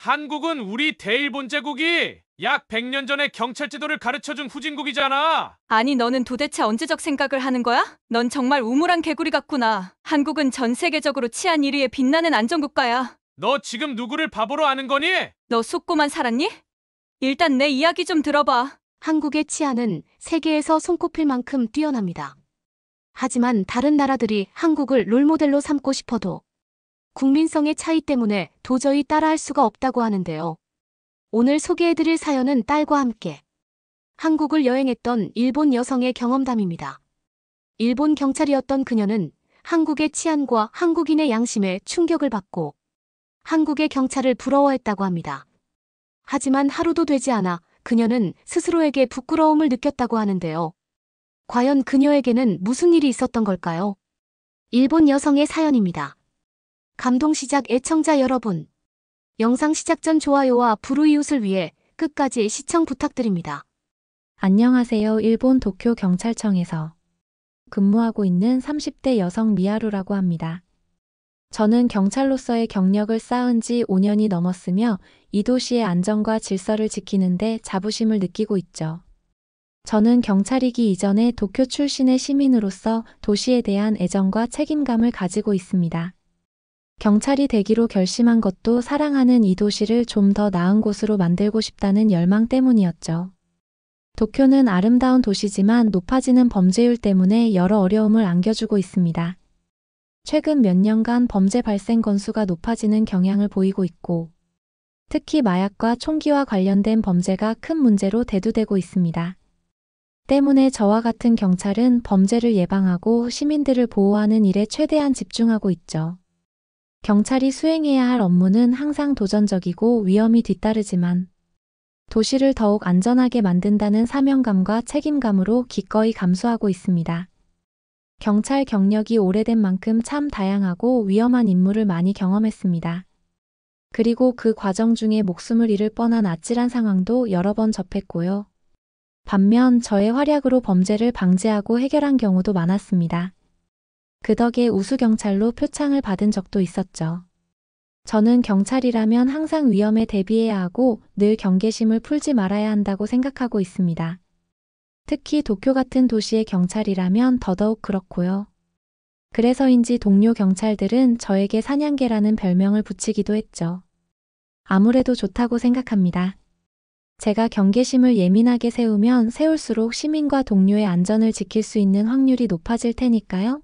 한국은 우리 대일본 제국이 약 100년 전에 경찰 제도를 가르쳐준 후진국이잖아. 아니, 너는 도대체 언제적 생각을 하는 거야? 넌 정말 우물안 개구리 같구나. 한국은 전 세계적으로 치안 1위에 빛나는 안전국가야. 너 지금 누구를 바보로 아는 거니? 너 속고만 살았니? 일단 내 이야기 좀 들어봐. 한국의 치안은 세계에서 손꼽힐 만큼 뛰어납니다. 하지만 다른 나라들이 한국을 롤모델로 삼고 싶어도 국민성의 차이 때문에 도저히 따라할 수가 없다고 하는데요. 오늘 소개해드릴 사연은 딸과 함께 한국을 여행했던 일본 여성의 경험담입니다. 일본 경찰이었던 그녀는 한국의 치안과 한국인의 양심에 충격을 받고 한국의 경찰을 부러워했다고 합니다. 하지만 하루도 되지 않아 그녀는 스스로에게 부끄러움을 느꼈다고 하는데요. 과연 그녀에게는 무슨 일이 있었던 걸까요? 일본 여성의 사연입니다. 감동 시작 애청자 여러분. 영상 시작 전 좋아요와 불우이웃을 위해 끝까지 시청 부탁드립니다. 안녕하세요. 일본 도쿄 경찰청에서 근무하고 있는 30대 여성 미하루라고 합니다. 저는 경찰로서의 경력을 쌓은 지 5년이 넘었으며 이 도시의 안전과 질서를 지키는데 자부심을 느끼고 있죠. 저는 경찰이기 이전에 도쿄 출신의 시민으로서 도시에 대한 애정과 책임감을 가지고 있습니다. 경찰이 되기로 결심한 것도 사랑하는 이 도시를 좀 더 나은 곳으로 만들고 싶다는 열망 때문이었죠. 도쿄는 아름다운 도시지만 높아지는 범죄율 때문에 여러 어려움을 안겨주고 있습니다. 최근 몇 년간 범죄 발생 건수가 높아지는 경향을 보이고 있고, 특히 마약과 총기와 관련된 범죄가 큰 문제로 대두되고 있습니다. 때문에 저와 같은 경찰은 범죄를 예방하고 시민들을 보호하는 일에 최대한 집중하고 있죠. 경찰이 수행해야 할 업무는 항상 도전적이고 위험이 뒤따르지만 도시를 더욱 안전하게 만든다는 사명감과 책임감으로 기꺼이 감수하고 있습니다. 경찰 경력이 오래된 만큼 참 다양하고 위험한 임무를 많이 경험했습니다. 그리고 그 과정 중에 목숨을 잃을 뻔한 아찔한 상황도 여러 번 접했고요. 반면 저의 활약으로 범죄를 방지하고 해결한 경우도 많았습니다. 그 덕에 우수경찰로 표창을 받은 적도 있었죠. 저는 경찰이라면 항상 위험에 대비해야 하고 늘 경계심을 풀지 말아야 한다고 생각하고 있습니다. 특히 도쿄 같은 도시의 경찰이라면 더더욱 그렇고요. 그래서인지 동료 경찰들은 저에게 사냥개라는 별명을 붙이기도 했죠. 아무래도 좋다고 생각합니다. 제가 경계심을 예민하게 세우면 세울수록 시민과 동료의 안전을 지킬 수 있는 확률이 높아질 테니까요.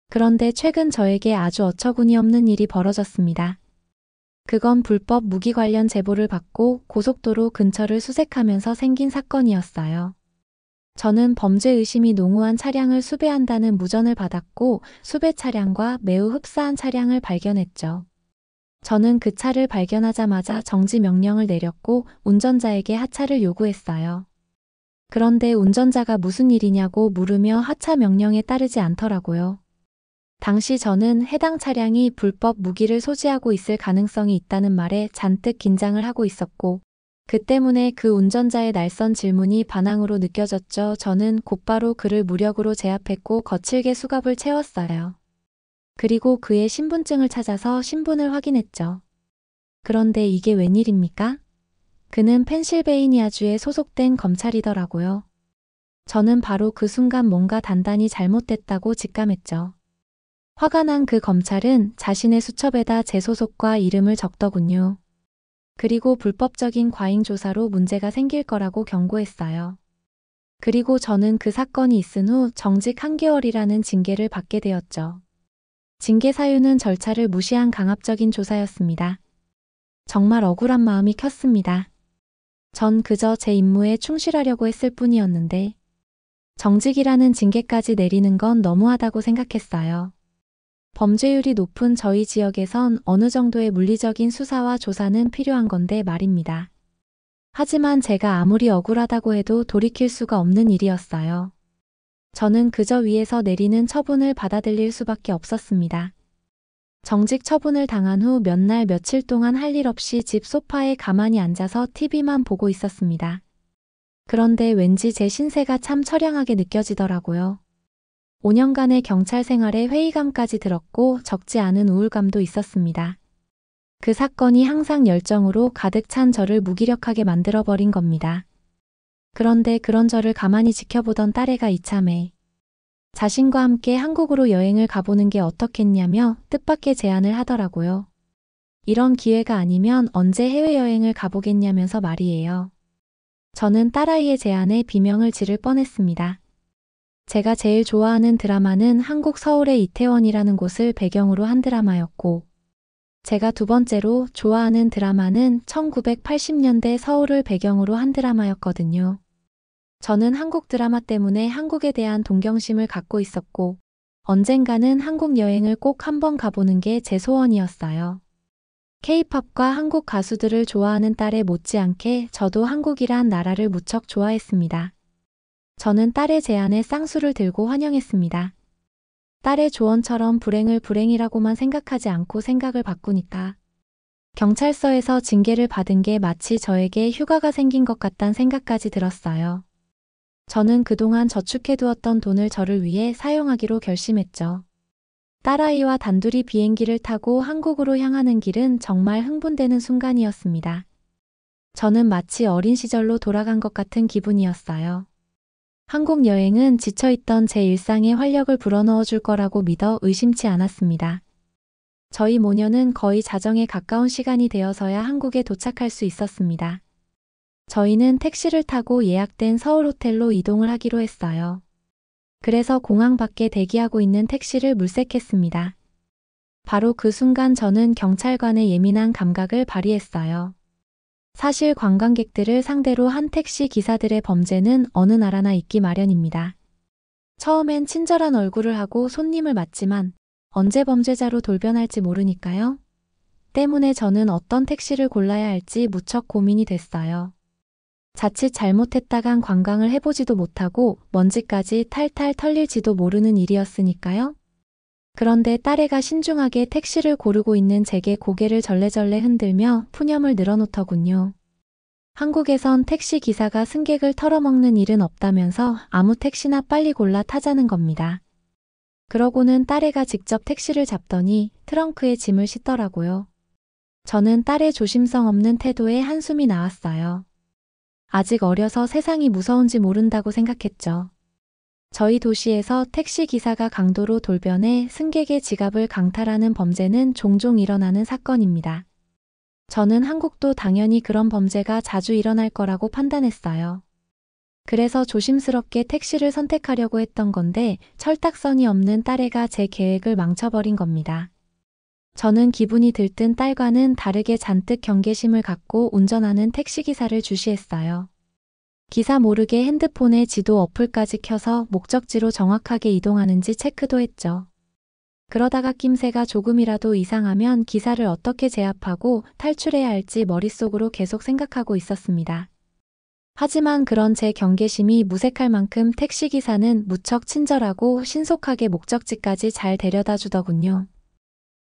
그런데 최근 저에게 아주 어처구니 없는 일이 벌어졌습니다. 그건 불법 무기 관련 제보를 받고 고속도로 근처를 수색하면서 생긴 사건이었어요. 저는 범죄 의심이 농후한 차량을 수배한다는 무전을 받았고 수배 차량과 매우 흡사한 차량을 발견했죠. 저는 그 차를 발견하자마자 정지 명령을 내렸고 운전자에게 하차를 요구했어요. 그런데 운전자가 무슨 일이냐고 물으며 하차 명령에 따르지 않더라고요. 당시 저는 해당 차량이 불법 무기를 소지하고 있을 가능성이 있다는 말에 잔뜩 긴장을 하고 있었고 그 때문에 그 운전자의 날선 질문이 반항으로 느껴졌죠. 저는 곧바로 그를 무력으로 제압했고 거칠게 수갑을 채웠어요. 그리고 그의 신분증을 찾아서 신분을 확인했죠. 그런데 이게 웬일입니까? 그는 펜실베이니아주에 소속된 검찰이더라고요. 저는 바로 그 순간 뭔가 단단히 잘못됐다고 직감했죠. 화가 난 그 검찰은 자신의 수첩에다 제 소속과 이름을 적더군요. 그리고 불법적인 과잉 조사로 문제가 생길 거라고 경고했어요. 그리고 저는 그 사건이 있은 후 정직 1개월이라는 징계를 받게 되었죠. 징계 사유는 절차를 무시한 강압적인 조사였습니다. 정말 억울한 마음이 컸습니다. 전 그저 제 임무에 충실하려고 했을 뿐이었는데 정직이라는 징계까지 내리는 건 너무하다고 생각했어요. 범죄율이 높은 저희 지역에선 어느 정도의 물리적인 수사와 조사는 필요한 건데 말입니다. 하지만 제가 아무리 억울하다고 해도 돌이킬 수가 없는 일이었어요. 저는 그저 위에서 내리는 처분을 받아들일 수밖에 없었습니다. 정직 처분을 당한 후 몇 날 며칠 동안 할 일 없이 집 소파에 가만히 앉아서 TV만 보고 있었습니다. 그런데 왠지 제 신세가 참 처량하게 느껴지더라고요. 5년간의 경찰 생활에 회의감까지 들었고 적지 않은 우울감도 있었습니다. 그 사건이 항상 열정으로 가득 찬 저를 무기력하게 만들어버린 겁니다. 그런데 그런 저를 가만히 지켜보던 딸애가 이참에 자신과 함께 한국으로 여행을 가보는 게 어떻겠냐며 뜻밖의 제안을 하더라고요. 이런 기회가 아니면 언제 해외여행을 가보겠냐면서 말이에요. 저는 딸아이의 제안에 비명을 지를 뻔했습니다. 제가 제일 좋아하는 드라마는 한국 서울의 이태원이라는 곳을 배경으로 한 드라마였고, 제가 두 번째로 좋아하는 드라마는 1980년대 서울을 배경으로 한 드라마였거든요. 저는 한국 드라마 때문에 한국에 대한 동경심을 갖고 있었고, 언젠가는 한국 여행을 꼭 한번 가보는 게 제 소원이었어요. K-팝과 한국 가수들을 좋아하는 딸에 못지않게 저도 한국이란 나라를 무척 좋아했습니다. 저는 딸의 제안에 쌍수를 들고 환영했습니다. 딸의 조언처럼 불행을 불행이라고만 생각하지 않고 생각을 바꾸니까 경찰서에서 징계를 받은 게 마치 저에게 휴가가 생긴 것 같단 생각까지 들었어요. 저는 그동안 저축해두었던 돈을 저를 위해 사용하기로 결심했죠. 딸아이와 단둘이 비행기를 타고 한국으로 향하는 길은 정말 흥분되는 순간이었습니다. 저는 마치 어린 시절로 돌아간 것 같은 기분이었어요. 한국 여행은 지쳐있던 제 일상에 활력을 불어넣어 줄 거라고 믿어 의심치 않았습니다. 저희 모녀는 거의 자정에 가까운 시간이 되어서야 한국에 도착할 수 있었습니다. 저희는 택시를 타고 예약된 서울 호텔로 이동을 하기로 했어요. 그래서 공항 밖에 대기하고 있는 택시를 물색했습니다. 바로 그 순간 저는 경찰관의 예민한 감각을 발휘했어요. 사실 관광객들을 상대로 한 택시 기사들의 범죄는 어느 나라나 있기 마련입니다. 처음엔 친절한 얼굴을 하고 손님을 맞지만 언제 범죄자로 돌변할지 모르니까요. 때문에 저는 어떤 택시를 골라야 할지 무척 고민이 됐어요. 자칫 잘못했다간 관광을 해보지도 못하고 먼지까지 탈탈 털릴지도 모르는 일이었으니까요. 그런데 딸애가 신중하게 택시를 고르고 있는 제게 고개를 절레절레 흔들며 푸념을 늘어놓더군요. 한국에선 택시 기사가 승객을 털어먹는 일은 없다면서 아무 택시나 빨리 골라 타자는 겁니다. 그러고는 딸애가 직접 택시를 잡더니 트렁크에 짐을 싣더라고요. 저는 딸의 조심성 없는 태도에 한숨이 나왔어요. 아직 어려서 세상이 무서운지 모른다고 생각했죠. 저희 도시에서 택시 기사가 강도로 돌변해 승객의 지갑을 강탈하는 범죄는 종종 일어나는 사건입니다. 저는 한국도 당연히 그런 범죄가 자주 일어날 거라고 판단했어요. 그래서 조심스럽게 택시를 선택하려고 했던 건데 철딱선이 없는 딸애가 제 계획을 망쳐버린 겁니다. 저는 기분이 들뜬 딸과는 다르게 잔뜩 경계심을 갖고 운전하는 택시기사를 주시했어요. 기사 모르게 핸드폰에 지도 어플까지 켜서 목적지로 정확하게 이동하는지 체크도 했죠. 그러다가 낌새가 조금이라도 이상하면 기사를 어떻게 제압하고 탈출해야 할지 머릿속으로 계속 생각하고 있었습니다. 하지만 그런 제 경계심이 무색할 만큼 택시기사는 무척 친절하고 신속하게 목적지까지 잘 데려다 주더군요.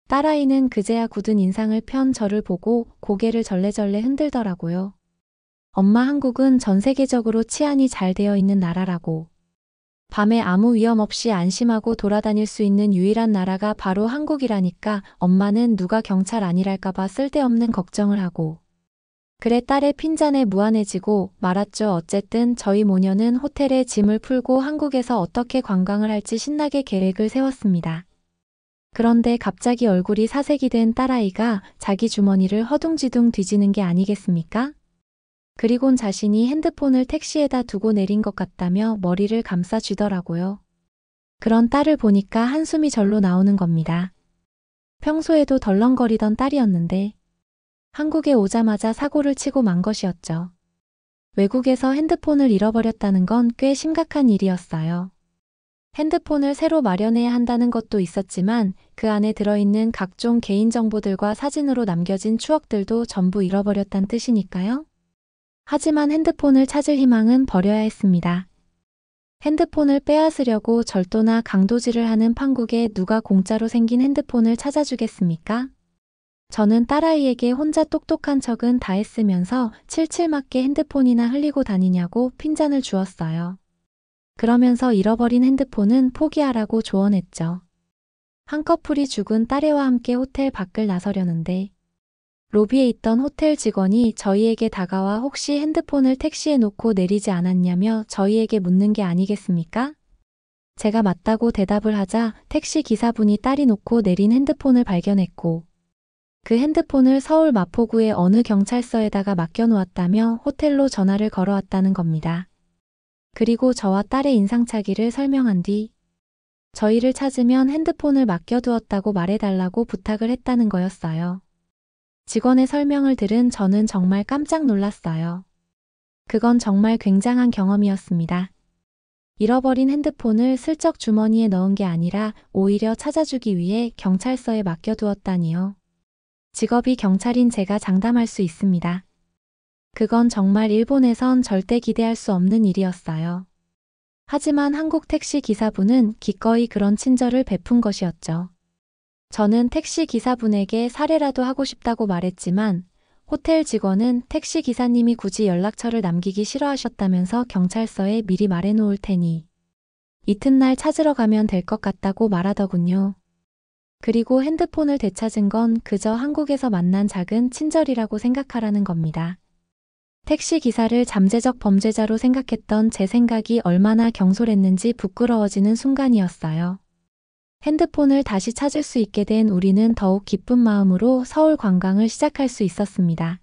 딸아이는 그제야 굳은 인상을 편 저를 보고 고개를 절레절레 흔들더라고요. 엄마, 한국은 전 세계적으로 치안이 잘 되어 있는 나라라고. 밤에 아무 위험 없이 안심하고 돌아다닐 수 있는 유일한 나라가 바로 한국이라니까 엄마는 누가 경찰 아니랄까봐 쓸데없는 걱정을 하고. 그래 딸의 핀잔에 무안해지고 말았죠. 어쨌든 저희 모녀는 호텔에 짐을 풀고 한국에서 어떻게 관광을 할지 신나게 계획을 세웠습니다. 그런데 갑자기 얼굴이 사색이 된 딸아이가 자기 주머니를 허둥지둥 뒤지는 게 아니겠습니까? 그리곤 자신이 핸드폰을 택시에다 두고 내린 것 같다며 머리를 감싸 쥐더라고요. 그런 딸을 보니까 한숨이 절로 나오는 겁니다. 평소에도 덜렁거리던 딸이었는데 한국에 오자마자 사고를 치고 만 것이었죠. 외국에서 핸드폰을 잃어버렸다는 건 꽤 심각한 일이었어요. 핸드폰을 새로 마련해야 한다는 것도 있었지만 그 안에 들어있는 각종 개인정보들과 사진으로 남겨진 추억들도 전부 잃어버렸단 뜻이니까요. 하지만 핸드폰을 찾을 희망은 버려야 했습니다. 핸드폰을 빼앗으려고 절도나 강도질을 하는 판국에 누가 공짜로 생긴 핸드폰을 찾아주겠습니까? 저는 딸아이에게 혼자 똑똑한 척은 다 했으면서 칠칠맞게 핸드폰이나 흘리고 다니냐고 핀잔을 주었어요. 그러면서 잃어버린 핸드폰은 포기하라고 조언했죠. 한꺼풀이 죽은 딸애와 함께 호텔 밖을 나서려는데 로비에 있던 호텔 직원이 저희에게 다가와 혹시 핸드폰을 택시에 놓고 내리지 않았냐며 저희에게 묻는 게 아니겠습니까? 제가 맞다고 대답을 하자 택시 기사분이 딸이 놓고 내린 핸드폰을 발견했고 그 핸드폰을 서울 마포구의 어느 경찰서에다가 맡겨놓았다며 호텔로 전화를 걸어왔다는 겁니다. 그리고 저와 딸의 인상착의를 설명한 뒤 저희를 찾으면 핸드폰을 맡겨두었다고 말해달라고 부탁을 했다는 거였어요. 직원의 설명을 들은 저는 정말 깜짝 놀랐어요. 그건 정말 굉장한 경험이었습니다. 잃어버린 핸드폰을 슬쩍 주머니에 넣은 게 아니라 오히려 찾아주기 위해 경찰서에 맡겨두었다니요. 직업이 경찰인 제가 장담할 수 있습니다. 그건 정말 일본에선 절대 기대할 수 없는 일이었어요. 하지만 한국 택시 기사분은 기꺼이 그런 친절을 베푼 것이었죠. 저는 택시 기사분에게 사례라도 하고 싶다고 말했지만 호텔 직원은 택시 기사님이 굳이 연락처를 남기기 싫어하셨다면서 경찰서에 미리 말해놓을 테니 이튿날 찾으러 가면 될 것 같다고 말하더군요. 그리고 핸드폰을 되찾은 건 그저 한국에서 만난 작은 친절이라고 생각하라는 겁니다. 택시 기사를 잠재적 범죄자로 생각했던 제 생각이 얼마나 경솔했는지 부끄러워지는 순간이었어요. 핸드폰을 다시 찾을 수 있게 된 우리는 더욱 기쁜 마음으로 서울 관광을 시작할 수 있었습니다.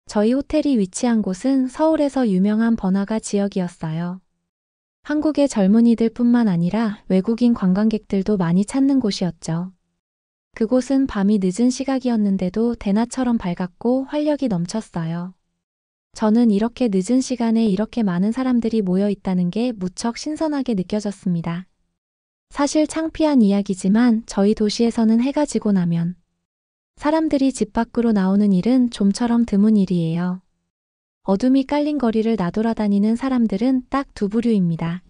저희 호텔이 위치한 곳은 서울에서 유명한 번화가 지역이었어요. 한국의 젊은이들 뿐만 아니라 외국인 관광객들도 많이 찾는 곳이었죠. 그곳은 밤이 늦은 시각이었는데도 대낮처럼 밝았고 활력이 넘쳤어요. 저는 이렇게 늦은 시간에 이렇게 많은 사람들이 모여 있다는 게 무척 신선하게 느껴졌습니다. 사실 창피한 이야기지만 저희 도시에서는 해가 지고 나면 사람들이 집 밖으로 나오는 일은 좀처럼 드문 일이에요. 어둠이 깔린 거리를 나돌아다니는 사람들은 딱 두 부류입니다.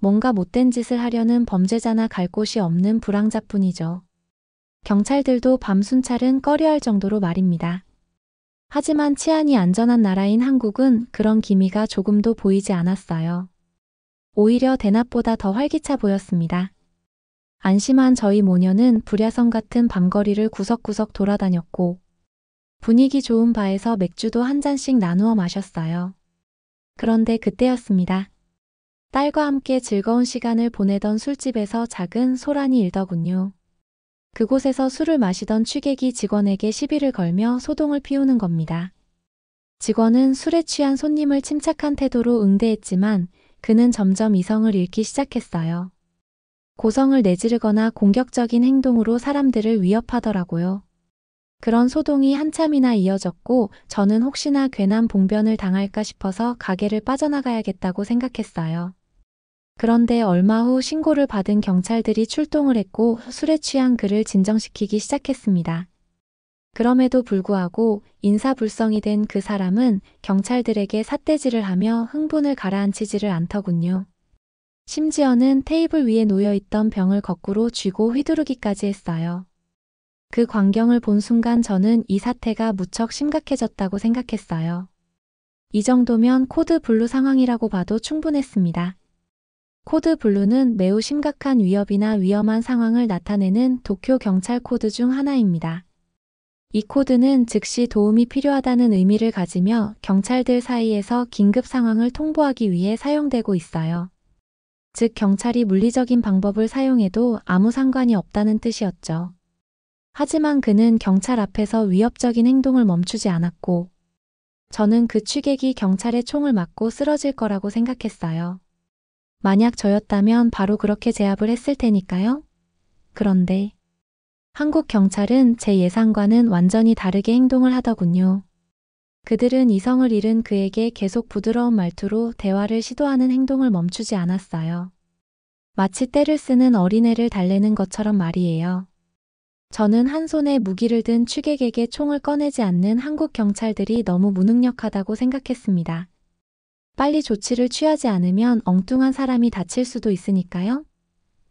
뭔가 못된 짓을 하려는 범죄자나 갈 곳이 없는 불황자뿐이죠. 경찰들도 밤 순찰은 꺼려할 정도로 말입니다. 하지만 치안이 안전한 나라인 한국은 그런 기미가 조금도 보이지 않았어요. 오히려 대낮보다 더 활기차 보였습니다. 안심한 저희 모녀는 불야성 같은 밤거리를 구석구석 돌아다녔고 분위기 좋은 바에서 맥주도 한 잔씩 나누어 마셨어요. 그런데 그때였습니다. 딸과 함께 즐거운 시간을 보내던 술집에서 작은 소란이 일더군요. 그곳에서 술을 마시던 취객이 직원에게 시비를 걸며 소동을 피우는 겁니다. 직원은 술에 취한 손님을 침착한 태도로 응대했지만 그는 점점 이성을 잃기 시작했어요. 고성을 내지르거나 공격적인 행동으로 사람들을 위협하더라고요. 그런 소동이 한참이나 이어졌고 저는 혹시나 괜한 봉변을 당할까 싶어서 가게를 빠져나가야겠다고 생각했어요. 그런데 얼마 후 신고를 받은 경찰들이 출동을 했고 술에 취한 그를 진정시키기 시작했습니다. 그럼에도 불구하고 인사불성이 된 그 사람은 경찰들에게 삿대질을 하며 흥분을 가라앉히지를 않더군요. 심지어는 테이블 위에 놓여있던 병을 거꾸로 쥐고 휘두르기까지 했어요. 그 광경을 본 순간 저는 이 사태가 무척 심각해졌다고 생각했어요. 이 정도면 코드 블루 상황이라고 봐도 충분했습니다. 코드 블루는 매우 심각한 위협이나 위험한 상황을 나타내는 도쿄 경찰 코드 중 하나입니다. 이 코드는 즉시 도움이 필요하다는 의미를 가지며 경찰들 사이에서 긴급 상황을 통보하기 위해 사용되고 있어요. 즉 경찰이 물리적인 방법을 사용해도 아무 상관이 없다는 뜻이었죠. 하지만 그는 경찰 앞에서 위협적인 행동을 멈추지 않았고 저는 그 취객이 경찰의 총을 맞고 쓰러질 거라고 생각했어요. 만약 저였다면 바로 그렇게 제압을 했을 테니까요. 그런데 한국 경찰은 제 예상과는 완전히 다르게 행동을 하더군요. 그들은 이성을 잃은 그에게 계속 부드러운 말투로 대화를 시도하는 행동을 멈추지 않았어요. 마치 떼를 쓰는 어린애를 달래는 것처럼 말이에요. 저는 한 손에 무기를 든 취객에게 총을 꺼내지 않는 한국 경찰들이 너무 무능력하다고 생각했습니다. 빨리 조치를 취하지 않으면 엉뚱한 사람이 다칠 수도 있으니까요.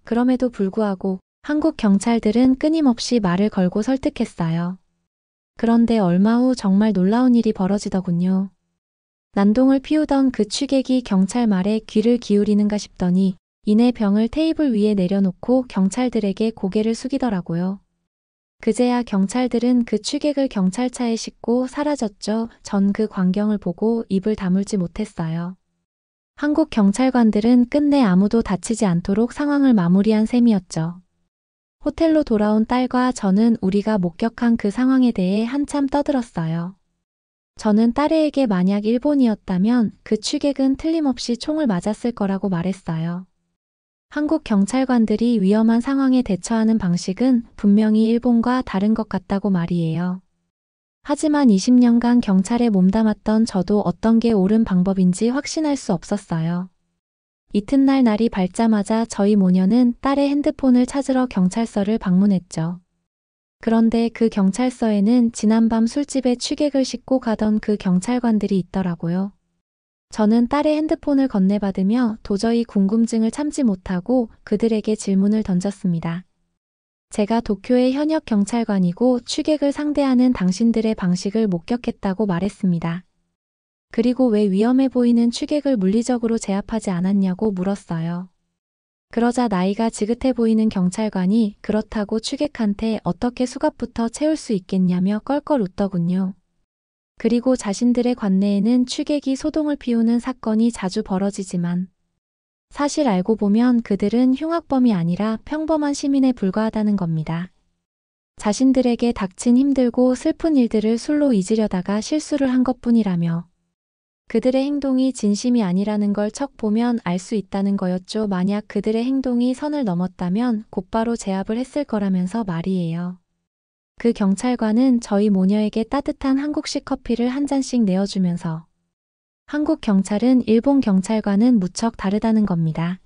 그럼에도 불구하고 한국 경찰들은 끊임없이 말을 걸고 설득했어요. 그런데 얼마 후 정말 놀라운 일이 벌어지더군요. 난동을 피우던 그 취객이 경찰 말에 귀를 기울이는가 싶더니 이내 병을 테이블 위에 내려놓고 경찰들에게 고개를 숙이더라고요. 그제야 경찰들은 그 취객을 경찰차에 싣고 사라졌죠. 전 그 광경을 보고 입을 다물지 못했어요. 한국 경찰관들은 끝내 아무도 다치지 않도록 상황을 마무리한 셈이었죠. 호텔로 돌아온 딸과 저는 우리가 목격한 그 상황에 대해 한참 떠들었어요. 저는 딸애에게 만약 일본이었다면 그 취객은 틀림없이 총을 맞았을 거라고 말했어요. 한국 경찰관들이 위험한 상황에 대처하는 방식은 분명히 일본과 다른 것 같다고 말이에요. 하지만 20년간 경찰에 몸담았던 저도 어떤 게 옳은 방법인지 확신할 수 없었어요. 이튿날 날이 밝자마자 저희 모녀는 딸의 핸드폰을 찾으러 경찰서를 방문했죠. 그런데 그 경찰서에는 지난밤 술집에 취객을 싣고 가던 그 경찰관들이 있더라고요. 저는 딸의 핸드폰을 건네받으며 도저히 궁금증을 참지 못하고 그들에게 질문을 던졌습니다. 제가 도쿄의 현역 경찰관이고 취객을 상대하는 당신들의 방식을 목격했다고 말했습니다. 그리고 왜 위험해 보이는 취객을 물리적으로 제압하지 않았냐고 물었어요. 그러자 나이가 지긋해 보이는 경찰관이 그렇다고 취객한테 어떻게 수갑부터 채울 수 있겠냐며 껄껄 웃더군요. 그리고 자신들의 관내에는 취객이 소동을 피우는 사건이 자주 벌어지지만 사실 알고 보면 그들은 흉악범이 아니라 평범한 시민에 불과하다는 겁니다. 자신들에게 닥친 힘들고 슬픈 일들을 술로 잊으려다가 실수를 한 것뿐이라며 그들의 행동이 진심이 아니라는 걸 척 보면 알 수 있다는 거였죠. 만약 그들의 행동이 선을 넘었다면 곧바로 제압을 했을 거라면서 말이에요. 그 경찰관은 저희 모녀에게 따뜻한 한국식 커피를 한 잔씩 내어주면서 한국 경찰은 일본 경찰과는 무척 다르다는 겁니다.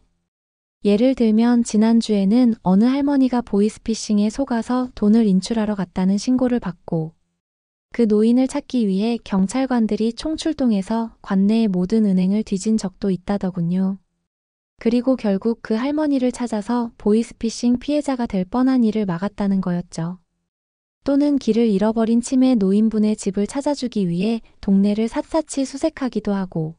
예를 들면 지난주에는 어느 할머니가 보이스피싱에 속아서 돈을 인출하러 갔다는 신고를 받고 그 노인을 찾기 위해 경찰관들이 총출동해서 관내의 모든 은행을 뒤진 적도 있다더군요. 그리고 결국 그 할머니를 찾아서 보이스피싱 피해자가 될 뻔한 일을 막았다는 거였죠. 또는 길을 잃어버린 치매 노인분의 집을 찾아주기 위해 동네를 샅샅이 수색하기도 하고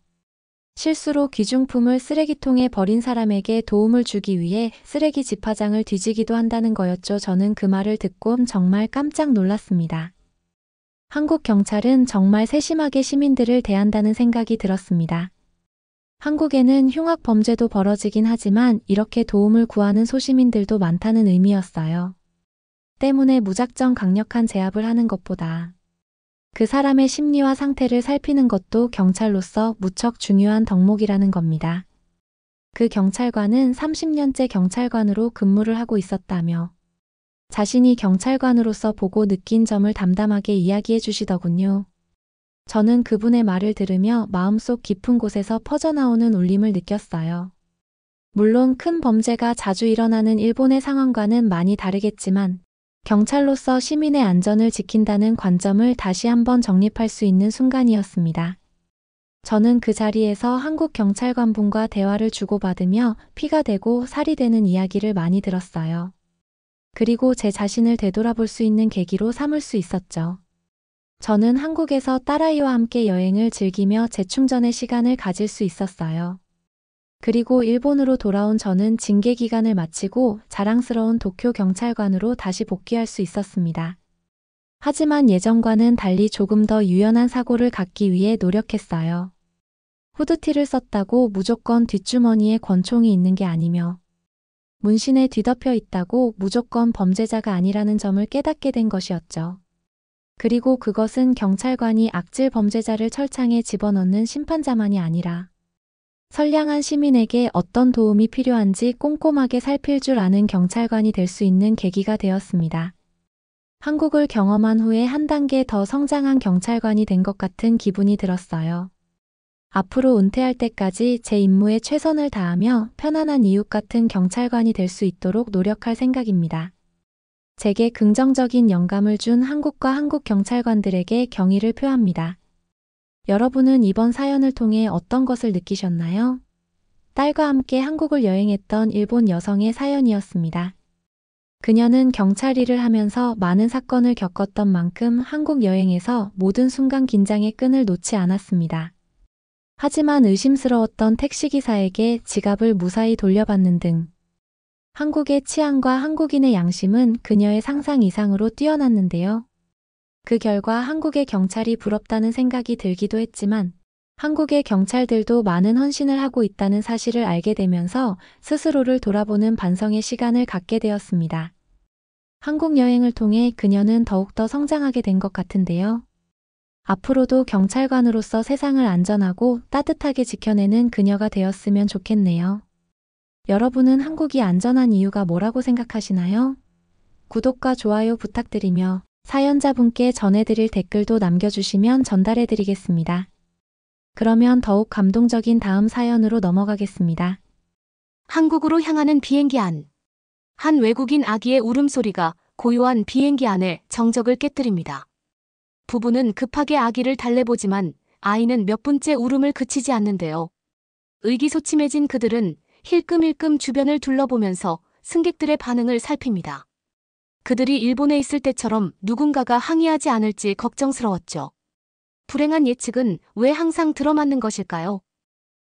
실수로 귀중품을 쓰레기통에 버린 사람에게 도움을 주기 위해 쓰레기 집화장을 뒤지기도 한다는 거였죠. 저는 그 말을 듣고 정말 깜짝 놀랐습니다. 한국 경찰은 정말 세심하게 시민들을 대한다는 생각이 들었습니다. 한국에는 흉악 범죄도 벌어지긴 하지만 이렇게 도움을 구하는 소시민들도 많다는 의미였어요. 때문에 무작정 강력한 제압을 하는 것보다 그 사람의 심리와 상태를 살피는 것도 경찰로서 무척 중요한 덕목이라는 겁니다. 그 경찰관은 30년째 경찰관으로 근무를 하고 있었다며 자신이 경찰관으로서 보고 느낀 점을 담담하게 이야기해 주시더군요. 저는 그분의 말을 들으며 마음속 깊은 곳에서 퍼져나오는 울림을 느꼈어요. 물론 큰 범죄가 자주 일어나는 일본의 상황과는 많이 다르겠지만 경찰로서 시민의 안전을 지킨다는 관점을 다시 한번 정립할 수 있는 순간이었습니다. 저는 그 자리에서 한국 경찰관분과 대화를 주고받으며 피가 되고 살이 되는 이야기를 많이 들었어요. 그리고 제 자신을 되돌아볼 수 있는 계기로 삼을 수 있었죠. 저는 한국에서 딸아이와 함께 여행을 즐기며 재충전의 시간을 가질 수 있었어요. 그리고 일본으로 돌아온 저는 징계 기간을 마치고 자랑스러운 도쿄 경찰관으로 다시 복귀할 수 있었습니다. 하지만 예전과는 달리 조금 더 유연한 사고를 갖기 위해 노력했어요. 후드티를 썼다고 무조건 뒷주머니에 권총이 있는 게 아니며 문신에 뒤덮여 있다고 무조건 범죄자가 아니라는 점을 깨닫게 된 것이었죠. 그리고 그것은 경찰관이 악질 범죄자를 철창에 집어넣는 심판자만이 아니라 선량한 시민에게 어떤 도움이 필요한지 꼼꼼하게 살필 줄 아는 경찰관이 될 수 있는 계기가 되었습니다. 한국을 경험한 후에 한 단계 더 성장한 경찰관이 된 것 같은 기분이 들었어요. 앞으로 은퇴할 때까지 제 임무에 최선을 다하며 편안한 이웃 같은 경찰관이 될 수 있도록 노력할 생각입니다. 제게 긍정적인 영감을 준 한국과 한국 경찰관들에게 경의를 표합니다. 여러분은 이번 사연을 통해 어떤 것을 느끼셨나요? 딸과 함께 한국을 여행했던 일본 여성의 사연이었습니다. 그녀는 경찰 일을 하면서 많은 사건을 겪었던 만큼 한국 여행에서 모든 순간 긴장의 끈을 놓지 않았습니다. 하지만 의심스러웠던 택시기사에게 지갑을 무사히 돌려받는 등 한국의 치안과 한국인의 양심은 그녀의 상상 이상으로 뛰어났는데요. 그 결과 한국의 경찰이 부럽다는 생각이 들기도 했지만 한국의 경찰들도 많은 헌신을 하고 있다는 사실을 알게 되면서 스스로를 돌아보는 반성의 시간을 갖게 되었습니다. 한국 여행을 통해 그녀는 더욱더 성장하게 된 것 같은데요. 앞으로도 경찰관으로서 세상을 안전하고 따뜻하게 지켜내는 그녀가 되었으면 좋겠네요. 여러분은 한국이 안전한 이유가 뭐라고 생각하시나요? 구독과 좋아요 부탁드리며 사연자분께 전해드릴 댓글도 남겨주시면 전달해드리겠습니다. 그러면 더욱 감동적인 다음 사연으로 넘어가겠습니다. 한국으로 향하는 비행기 안. 한 외국인 아기의 울음소리가 고요한 비행기 안의 정적을 깨뜨립니다. 부부는 급하게 아기를 달래보지만 아이는 몇 분째 울음을 그치지 않는데요. 의기소침해진 그들은 힐끔힐끔 주변을 둘러보면서 승객들의 반응을 살핍니다. 그들이 일본에 있을 때처럼 누군가가 항의하지 않을지 걱정스러웠죠. 불행한 예측은 왜 항상 들어맞는 것일까요?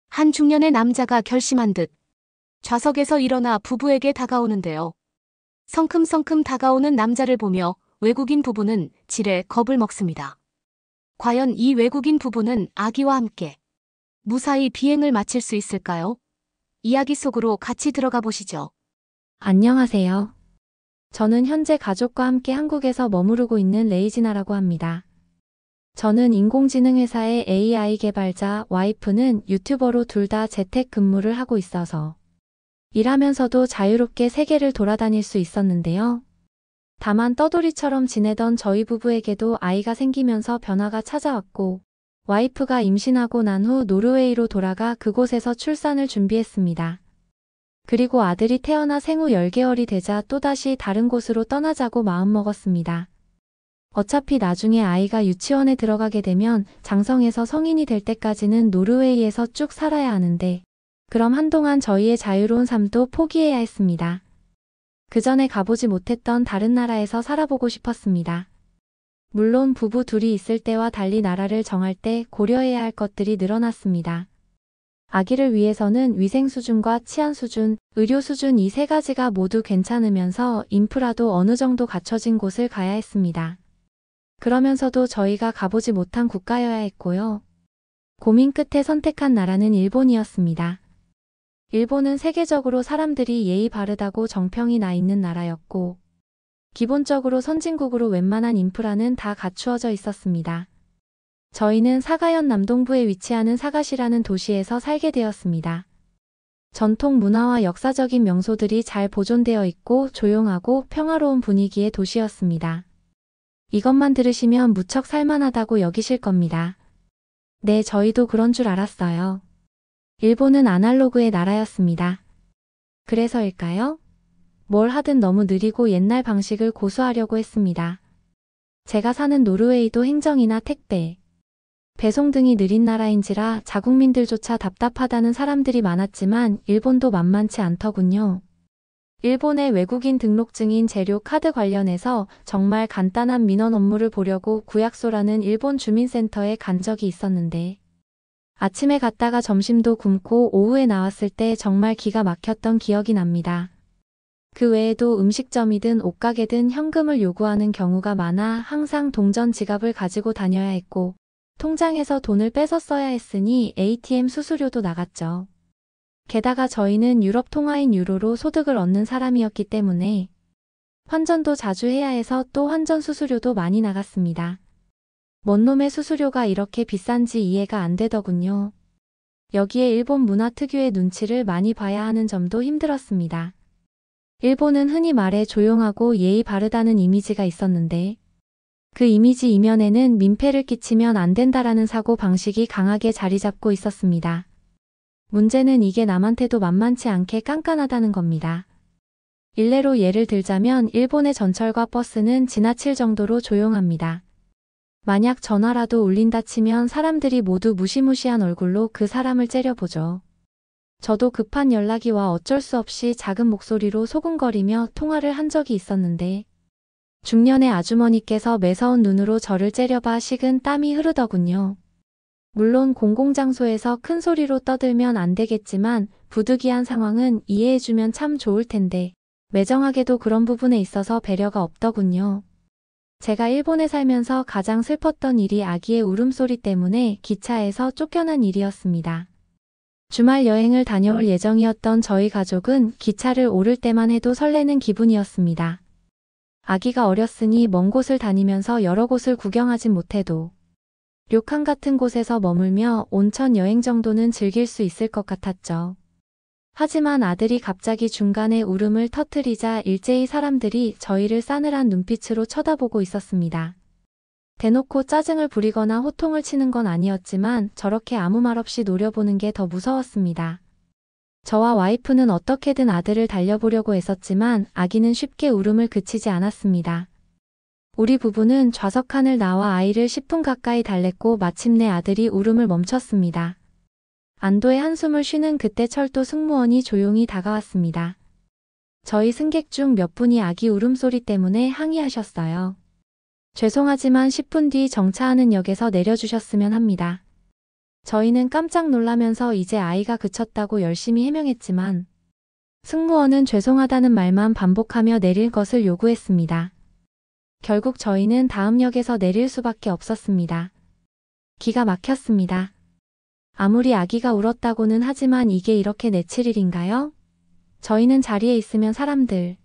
한 중년의 남자가 결심한 듯 좌석에서 일어나 부부에게 다가오는데요. 성큼성큼 다가오는 남자를 보며 외국인 부부는 지레 겁을 먹습니다. 과연 이 외국인 부부는 아기와 함께 무사히 비행을 마칠 수 있을까요? 이야기 속으로 같이 들어가 보시죠. 안녕하세요. 저는 현재 가족과 함께 한국에서 머무르고 있는 레이지나라고 합니다. 저는 인공지능 회사의 AI 개발자, 와이프는 유튜버로 둘 다 재택 근무를 하고 있어서 일하면서도 자유롭게 세계를 돌아다닐 수 있었는데요. 다만 떠돌이처럼 지내던 저희 부부에게도 아이가 생기면서 변화가 찾아왔고 와이프가 임신하고 난 후 노르웨이로 돌아가 그곳에서 출산을 준비했습니다. 그리고 아들이 태어나 생후 10개월이 되자 또다시 다른 곳으로 떠나자고 마음먹었습니다. 어차피 나중에 아이가 유치원에 들어가게 되면 장성해서 성인이 될 때까지는 노르웨이에서 쭉 살아야 하는데 그럼 한동안 저희의 자유로운 삶도 포기해야 했습니다. 그 전에 가보지 못했던 다른 나라에서 살아보고 싶었습니다. 물론 부부 둘이 있을 때와 달리 나라를 정할 때 고려해야 할 것들이 늘어났습니다. 아기를 위해서는 위생 수준과 치안 수준, 의료 수준 이 세 가지가 모두 괜찮으면서 인프라도 어느 정도 갖춰진 곳을 가야 했습니다. 그러면서도 저희가 가보지 못한 국가여야 했고요. 고민 끝에 선택한 나라는 일본이었습니다. 일본은 세계적으로 사람들이 예의 바르다고 정평이 나 있는 나라였고 기본적으로 선진국으로 웬만한 인프라는 다 갖추어져 있었습니다. 저희는 사가현 남동부에 위치하는 사가시라는 도시에서 살게 되었습니다. 전통 문화와 역사적인 명소들이 잘 보존되어 있고 조용하고 평화로운 분위기의 도시였습니다. 이것만 들으시면 무척 살만하다고 여기실 겁니다. 네, 저희도 그런 줄 알았어요. 일본은 아날로그의 나라였습니다. 그래서일까요? 뭘 하든 너무 느리고 옛날 방식을 고수하려고 했습니다. 제가 사는 노르웨이도 행정이나 택배, 배송 등이 느린 나라인지라 자국민들조차 답답하다는 사람들이 많았지만 일본도 만만치 않더군요. 일본의 외국인 등록증인 재료 카드 관련해서 정말 간단한 민원 업무를 보려고 구약소라는 일본 주민센터에 간 적이 있었는데 아침에 갔다가 점심도 굶고 오후에 나왔을 때 정말 기가 막혔던 기억이 납니다. 그 외에도 음식점이든 옷가게든 현금을 요구하는 경우가 많아 항상 동전 지갑을 가지고 다녀야 했고 통장에서 돈을 빼서 써야 했으니 ATM 수수료도 나갔죠. 게다가 저희는 유럽 통화인 유로로 소득을 얻는 사람이었기 때문에 환전도 자주 해야 해서 또 환전 수수료도 많이 나갔습니다. 뭔 놈의 수수료가 이렇게 비싼지 이해가 안 되더군요. 여기에 일본 문화 특유의 눈치를 많이 봐야 하는 점도 힘들었습니다. 일본은 흔히 말해 조용하고 예의 바르다는 이미지가 있었는데 그 이미지 이면에는 민폐를 끼치면 안 된다라는 사고 방식이 강하게 자리 잡고 있었습니다. 문제는 이게 남한테도 만만치 않게 깐깐하다는 겁니다. 일례로 예를 들자면 일본의 전철과 버스는 지나칠 정도로 조용합니다. 만약 전화라도 울린다 치면 사람들이 모두 무시무시한 얼굴로 그 사람을 째려보죠. 저도 급한 연락이 와 어쩔 수 없이 작은 목소리로 소곤거리며 통화를 한 적이 있었는데 중년의 아주머니께서 매서운 눈으로 저를 째려봐 식은 땀이 흐르더군요. 물론 공공장소에서 큰 소리로 떠들면 안 되겠지만 부득이한 상황은 이해해주면 참 좋을 텐데 매정하게도 그런 부분에 있어서 배려가 없더군요. 제가 일본에 살면서 가장 슬펐던 일이 아기의 울음소리 때문에 기차에서 쫓겨난 일이었습니다. 주말 여행을 다녀올 예정이었던 저희 가족은 기차를 오를 때만 해도 설레는 기분이었습니다. 아기가 어렸으니 먼 곳을 다니면서 여러 곳을 구경하진 못해도 료칸 같은 곳에서 머물며 온천 여행 정도는 즐길 수 있을 것 같았죠. 하지만 아들이 갑자기 중간에 울음을 터뜨리자 일제히 사람들이 저희를 싸늘한 눈빛으로 쳐다보고 있었습니다. 대놓고 짜증을 부리거나 호통을 치는 건 아니었지만 저렇게 아무 말 없이 노려보는 게 더 무서웠습니다. 저와 와이프는 어떻게든 아들을 달려보려고 애썼지만 아기는 쉽게 울음을 그치지 않았습니다. 우리 부부는 좌석칸을 나와 아이를 10분 가까이 달랬고 마침내 아들이 울음을 멈췄습니다. 안도의 한숨을 쉬는 그때 철도 승무원이 조용히 다가왔습니다. 저희 승객 중 몇 분이 아기 울음소리 때문에 항의하셨어요. 죄송하지만 10분 뒤 정차하는 역에서 내려주셨으면 합니다. 저희는 깜짝 놀라면서 이제 아이가 그쳤다고 열심히 해명했지만 승무원은 죄송하다는 말만 반복하며 내릴 것을 요구했습니다. 결국 저희는 다음 역에서 내릴 수밖에 없었습니다. 기가 막혔습니다. 아무리 아기가 울었다고는 하지만 이게 이렇게 내칠 일인가요? 저희는 자리에 있으면 사람들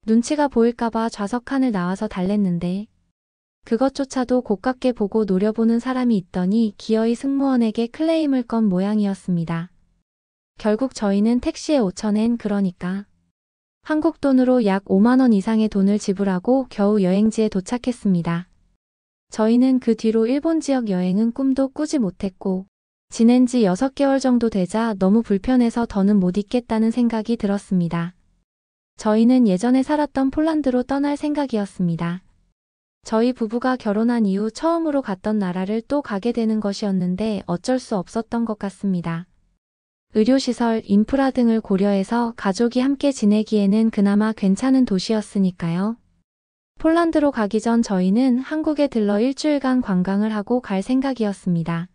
눈치가 보일까봐 좌석칸을 나와서 달랬는데 그것조차도 고깝게 보고 노려보는 사람이 있더니 기어이 승무원에게 클레임을 건 모양이었습니다. 결국 저희는 택시에 5,000엔 그러니까 한국 돈으로 약 5만 원 이상의 돈을 지불하고 겨우 여행지에 도착했습니다. 저희는 그 뒤로 일본 지역 여행은 꿈도 꾸지 못했고 지낸 지 6개월 정도 되자 너무 불편해서 더는 못 있겠다는 생각이 들었습니다. 저희는 예전에 살았던 폴란드로 떠날 생각이었습니다. 저희 부부가 결혼한 이후 처음으로 갔던 나라를 또 가게 되는 것이었는데 어쩔 수 없었던 것 같습니다. 의료시설, 인프라 등을 고려해서 가족이 함께 지내기에는 그나마 괜찮은 도시였으니까요. 폴란드로 가기 전 저희는 한국에 들러 일주일간 관광을 하고 갈 생각이었습니다.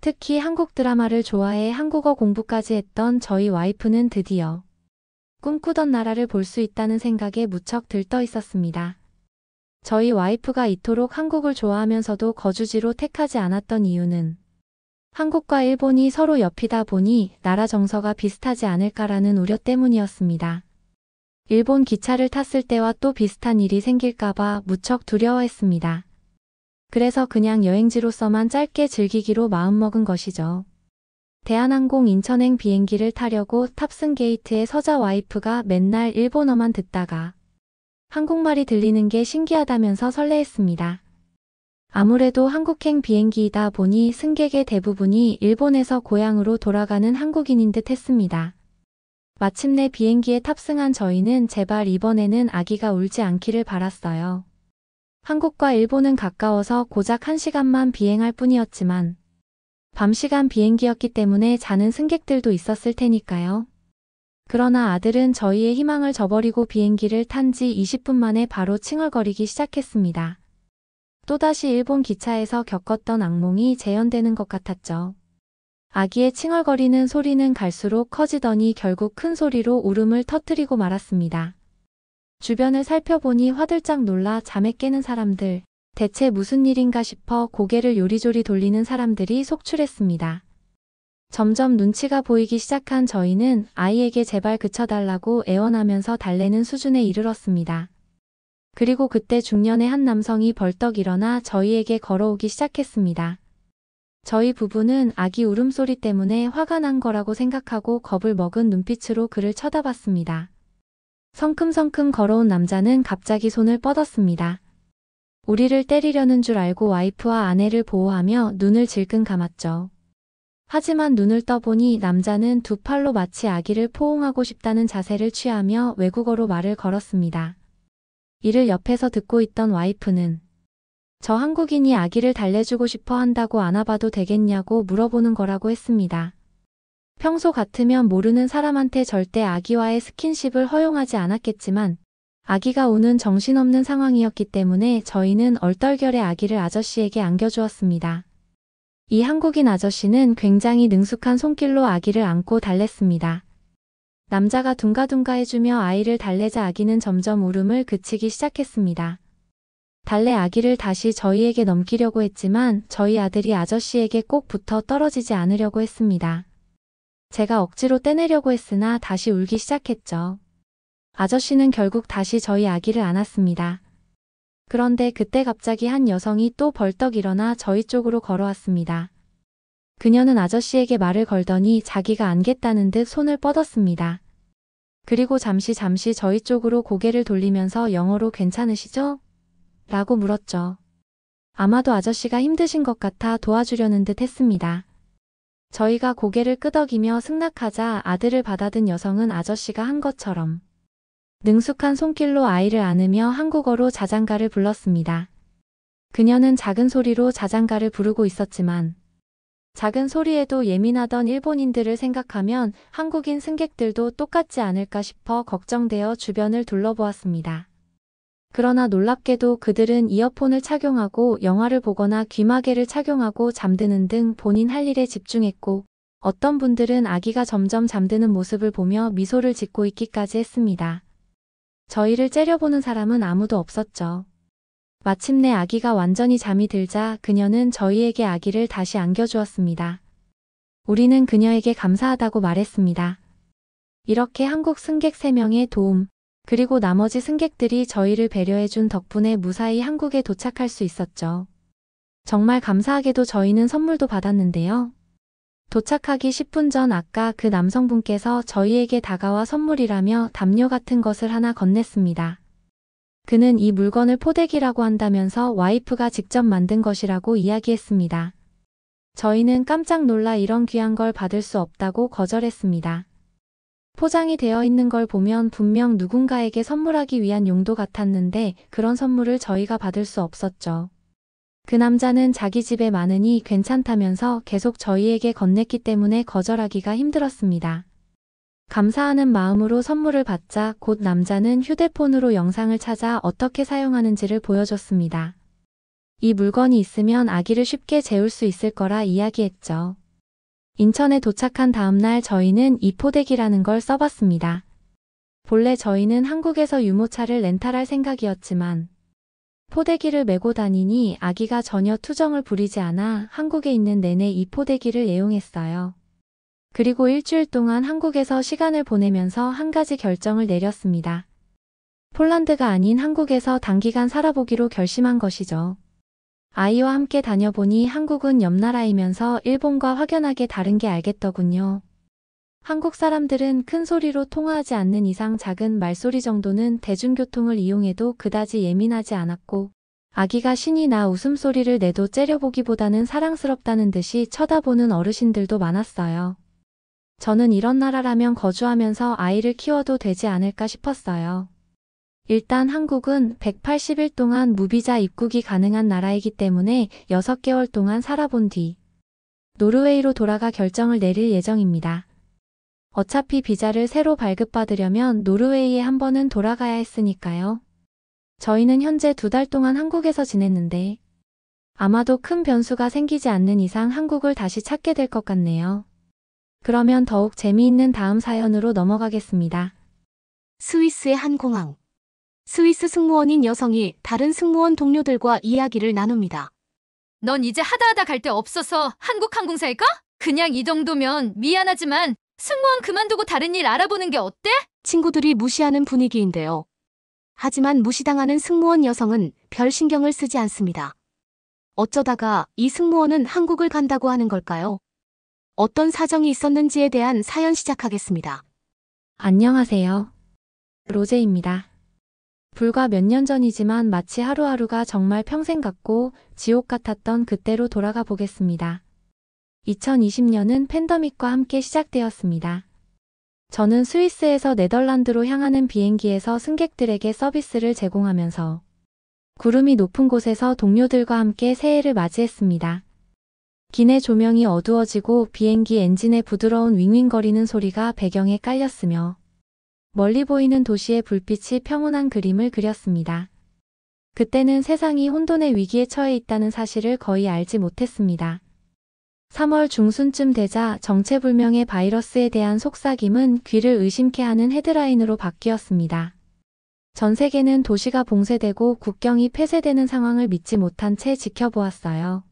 특히 한국 드라마를 좋아해 한국어 공부까지 했던 저희 와이프는 드디어 꿈꾸던 나라를 볼 수 있다는 생각에 무척 들떠 있었습니다. 저희 와이프가 이토록 한국을 좋아하면서도 거주지로 택하지 않았던 이유는 한국과 일본이 서로 옆이다 보니 나라 정서가 비슷하지 않을까라는 우려 때문이었습니다. 일본 기차를 탔을 때와 또 비슷한 일이 생길까봐 무척 두려워했습니다. 그래서 그냥 여행지로서만 짧게 즐기기로 마음먹은 것이죠. 대한항공 인천행 비행기를 타려고 탑승 게이트에 서자 와이프가 맨날 일본어만 듣다가 한국말이 들리는 게 신기하다면서 설레했습니다. 아무래도 한국행 비행기이다 보니 승객의 대부분이 일본에서 고향으로 돌아가는 한국인인 듯 했습니다. 마침내 비행기에 탑승한 저희는 제발 이번에는 아기가 울지 않기를 바랐어요. 한국과 일본은 가까워서 고작 1시간만 비행할 뿐이었지만 밤시간 비행기였기 때문에 자는 승객들도 있었을 테니까요. 그러나 아들은 저희의 희망을 저버리고 비행기를 탄 지 20분 만에 바로 칭얼거리기 시작했습니다. 또다시 일본 기차에서 겪었던 악몽이 재현되는 것 같았죠. 아기의 칭얼거리는 소리는 갈수록 커지더니 결국 큰 소리로 울음을 터뜨리고 말았습니다. 주변을 살펴보니 화들짝 놀라 잠에 깨는 사람들, 대체 무슨 일인가 싶어 고개를 요리조리 돌리는 사람들이 속출했습니다. 점점 눈치가 보이기 시작한 저희는 아이에게 제발 그쳐달라고 애원하면서 달래는 수준에 이르렀습니다. 그리고 그때 중년의 한 남성이 벌떡 일어나 저희에게 걸어오기 시작했습니다. 저희 부부는 아기 울음소리 때문에 화가 난 거라고 생각하고 겁을 먹은 눈빛으로 그를 쳐다봤습니다. 성큼성큼 걸어온 남자는 갑자기 손을 뻗었습니다. 우리를 때리려는 줄 알고 와이프와 아내를 보호하며 눈을 질끈 감았죠. 하지만 눈을 떠보니 남자는 두 팔로 마치 아기를 포옹하고 싶다는 자세를 취하며 외국어로 말을 걸었습니다. 이를 옆에서 듣고 있던 와이프는 저 한국인이 아기를 달래주고 싶어 한다고 안아봐도 되겠냐고 물어보는 거라고 했습니다. 평소 같으면 모르는 사람한테 절대 아기와의 스킨십을 허용하지 않았겠지만 아기가 우는 정신없는 상황이었기 때문에 저희는 얼떨결에 아기를 아저씨에게 안겨주었습니다. 이 한국인 아저씨는 굉장히 능숙한 손길로 아기를 안고 달랬습니다. 남자가 둥가둥가 해주며 아이를 달래자 아기는 점점 울음을 그치기 시작했습니다. 달래 아기를 다시 저희에게 넘기려고 했지만 저희 아들이 아저씨에게 꼭 붙어 떨어지지 않으려고 했습니다. 제가 억지로 떼내려고 했으나 다시 울기 시작했죠. 아저씨는 결국 다시 저희 아기를 안았습니다. 그런데 그때 갑자기 한 여성이 또 벌떡 일어나 저희 쪽으로 걸어왔습니다. 그녀는 아저씨에게 말을 걸더니 자기가 안겠다는 듯 손을 뻗었습니다. 그리고 잠시 저희 쪽으로 고개를 돌리면서 영어로 괜찮으시죠? 라고 물었죠. 아마도 아저씨가 힘드신 것 같아 도와주려는 듯 했습니다. 저희가 고개를 끄덕이며 승낙하자 아들을 받아든 여성은 아저씨가 한 것처럼 능숙한 손길로 아이를 안으며 한국어로 자장가를 불렀습니다. 그녀는 작은 소리로 자장가를 부르고 있었지만 작은 소리에도 예민하던 일본인들을 생각하면 한국인 승객들도 똑같지 않을까 싶어 걱정되어 주변을 둘러보았습니다. 그러나 놀랍게도 그들은 이어폰을 착용하고 영화를 보거나 귀마개를 착용하고 잠드는 등 본인 할 일에 집중했고 어떤 분들은 아기가 점점 잠드는 모습을 보며 미소를 짓고 있기까지 했습니다. 저희를 째려보는 사람은 아무도 없었죠. 마침내 아기가 완전히 잠이 들자 그녀는 저희에게 아기를 다시 안겨주었습니다. 우리는 그녀에게 감사하다고 말했습니다. 이렇게 한국 승객 3명의 도움, 그리고 나머지 승객들이 저희를 배려해준 덕분에 무사히 한국에 도착할 수 있었죠. 정말 감사하게도 저희는 선물도 받았는데요. 도착하기 10분 전 아까 그 남성분께서 저희에게 다가와 선물이라며 담요 같은 것을 하나 건넸습니다. 그는 이 물건을 포대기라고 한다면서 와이프가 직접 만든 것이라고 이야기했습니다. 저희는 깜짝 놀라 이런 귀한 걸 받을 수 없다고 거절했습니다. 포장이 되어 있는 걸 보면 분명 누군가에게 선물하기 위한 용도 같았는데 그런 선물을 저희가 받을 수 없었죠. 그 남자는 자기 집에 많으니 괜찮다면서 계속 저희에게 건넸기 때문에 거절하기가 힘들었습니다. 감사하는 마음으로 선물을 받자 곧 남자는 휴대폰으로 영상을 찾아 어떻게 사용하는지를 보여줬습니다. 이 물건이 있으면 아기를 쉽게 재울 수 있을 거라 이야기했죠. 인천에 도착한 다음날 저희는 이 포대기라는 걸 써봤습니다. 본래 저희는 한국에서 유모차를 렌탈할 생각이었지만 포대기를 메고 다니니 아기가 전혀 투정을 부리지 않아 한국에 있는 내내 이 포대기를 애용했어요. 그리고 일주일 동안 한국에서 시간을 보내면서 한 가지 결정을 내렸습니다. 폴란드가 아닌 한국에서 단기간 살아보기로 결심한 것이죠. 아이와 함께 다녀보니 한국은 옆 나라이면서 일본과 확연하게 다른 게 알겠더군요. 한국 사람들은 큰 소리로 통화하지 않는 이상 작은 말소리 정도는 대중교통을 이용해도 그다지 예민하지 않았고 아기가 신이 나 웃음소리를 내도 째려보기보다는 사랑스럽다는 듯이 쳐다보는 어르신들도 많았어요. 저는 이런 나라라면 거주하면서 아이를 키워도 되지 않을까 싶었어요. 일단 한국은 180일 동안 무비자 입국이 가능한 나라이기 때문에 6개월 동안 살아본 뒤 노르웨이로 돌아가 결정을 내릴 예정입니다. 어차피 비자를 새로 발급받으려면 노르웨이에 한 번은 돌아가야 했으니까요. 저희는 현재 2달 동안 한국에서 지냈는데 아마도 큰 변수가 생기지 않는 이상 한국을 다시 찾게 될 것 같네요. 그러면 더욱 재미있는 다음 사연으로 넘어가겠습니다. 스위스의 한 공항. 스위스 승무원인 여성이 다른 승무원 동료들과 이야기를 나눕니다. 넌 이제 하다하다 갈 데 없어서 한국 항공사에 가? 그냥 이 정도면 미안하지만 승무원 그만두고 다른 일 알아보는 게 어때? 친구들이 무시하는 분위기인데요. 하지만 무시당하는 승무원 여성은 별 신경을 쓰지 않습니다. 어쩌다가 이 승무원은 한국을 간다고 하는 걸까요? 어떤 사정이 있었는지에 대한 사연 시작하겠습니다. 안녕하세요. 로제입니다. 불과 몇 년 전이지만 마치 하루하루가 정말 평생 같고 지옥 같았던 그때로 돌아가 보겠습니다. 2020년은 팬데믹과 함께 시작되었습니다. 저는 스위스에서 네덜란드로 향하는 비행기에서 승객들에게 서비스를 제공하면서 구름이 높은 곳에서 동료들과 함께 새해를 맞이했습니다. 기내 조명이 어두워지고 비행기 엔진의 부드러운 윙윙거리는 소리가 배경에 깔렸으며 멀리 보이는 도시의 불빛이 평온한 그림을 그렸습니다. 그때는 세상이 혼돈의 위기에 처해 있다는 사실을 거의 알지 못했습니다. 3월 중순쯤 되자 정체불명의 바이러스에 대한 속삭임은 귀를 의심케 하는 헤드라인으로 바뀌었습니다. 전 세계는 도시가 봉쇄되고 국경이 폐쇄되는 상황을 믿지 못한 채 지켜보았어요.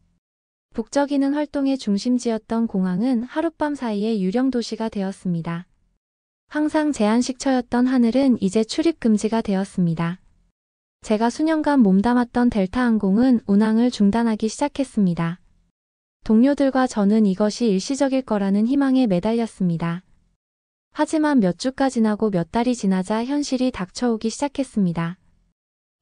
북적이는 활동의 중심지였던 공항은 하룻밤 사이에 유령 도시가 되었습니다. 항상 제한식처였던 하늘은 이제 출입 금지가 되었습니다. 제가 수년간 몸담았던 델타 항공은 운항을 중단하기 시작했습니다. 동료들과 저는 이것이 일시적일 거라는 희망에 매달렸습니다. 하지만 몇 주가 지나고 몇 달이 지나자 현실이 닥쳐오기 시작했습니다.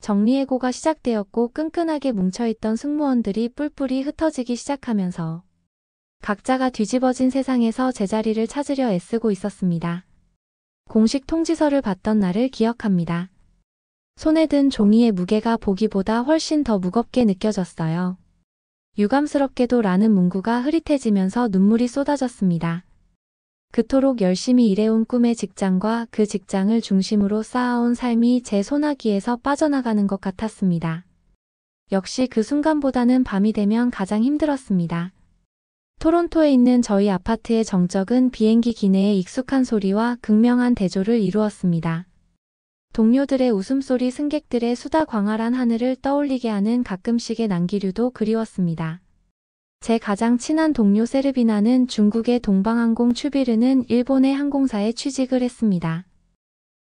정리해고가 시작되었고 끈끈하게 뭉쳐있던 승무원들이 뿔뿔이 흩어지기 시작하면서 각자가 뒤집어진 세상에서 제자리를 찾으려 애쓰고 있었습니다. 공식 통지서를 받던 날을 기억합니다. 손에 든 종이의 무게가 보기보다 훨씬 더 무겁게 느껴졌어요. 유감스럽게도 라는 문구가 흐릿해지면서 눈물이 쏟아졌습니다. 그토록 열심히 일해온 꿈의 직장과 그 직장을 중심으로 쌓아온 삶이 제 소나기에서 빠져나가는 것 같았습니다. 역시 그 순간보다는 밤이 되면 가장 힘들었습니다. 토론토에 있는 저희 아파트의 정적은 비행기 기내의 익숙한 소리와 극명한 대조를 이루었습니다. 동료들의 웃음소리, 승객들의 수다, 광활한 하늘을 떠올리게 하는 가끔씩의 난기류도 그리웠습니다. 제 가장 친한 동료 세르비나는 중국의 동방항공 추비르는 일본의 항공사에 취직을 했습니다.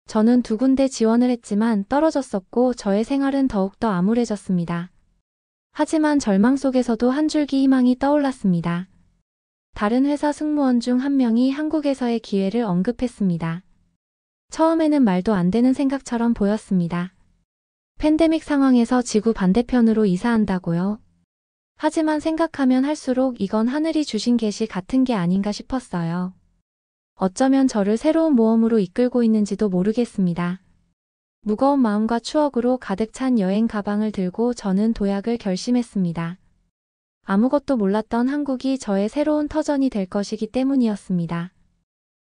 저는 2군데 지원을 했지만 떨어졌었고 저의 생활은 더욱더 암울해졌습니다. 하지만 절망 속에서도 한 줄기 희망이 떠올랐습니다. 다른 회사 승무원 중 한 명이 한국에서의 기회를 언급했습니다. 처음에는 말도 안 되는 생각처럼 보였습니다. 팬데믹 상황에서 지구 반대편으로 이사한다고요? 하지만 생각하면 할수록 이건 하늘이 주신 계시 같은 게 아닌가 싶었어요. 어쩌면 저를 새로운 모험으로 이끌고 있는지도 모르겠습니다. 무거운 마음과 추억으로 가득 찬 여행 가방을 들고 저는 도약을 결심했습니다. 아무것도 몰랐던 한국이 저의 새로운 터전이 될 것이기 때문이었습니다.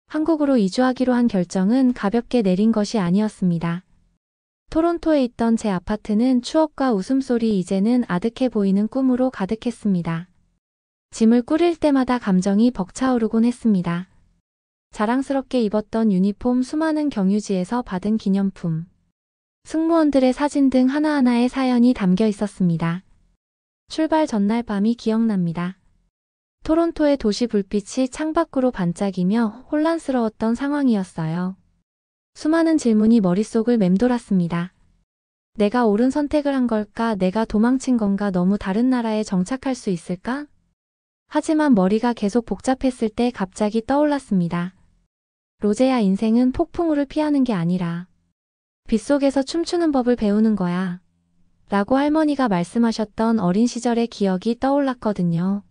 한국으로 이주하기로 한 결정은 가볍게 내린 것이 아니었습니다. 토론토에 있던 제 아파트는 추억과 웃음소리, 이제는 아득해 보이는 꿈으로 가득했습니다. 짐을 꾸릴 때마다 감정이 벅차오르곤 했습니다. 자랑스럽게 입었던 유니폼, 수많은 경유지에서 받은 기념품, 승무원들의 사진 등 하나하나의 사연이 담겨 있었습니다. 출발 전날 밤이 기억납니다. 토론토의 도시 불빛이 창밖으로 반짝이며 혼란스러웠던 상황이었어요. 수많은 질문이 머릿속을 맴돌았습니다. 내가 옳은 선택을 한 걸까? 내가 도망친 건가? 너무 다른 나라에 정착할 수 있을까? 하지만 머리가 계속 복잡했을 때 갑자기 떠올랐습니다. 로제야, 인생은 폭풍우를 피하는 게 아니라 빗속에서 춤추는 법을 배우는 거야. 라고 할머니가 말씀하셨던 어린 시절의 기억이 떠올랐거든요.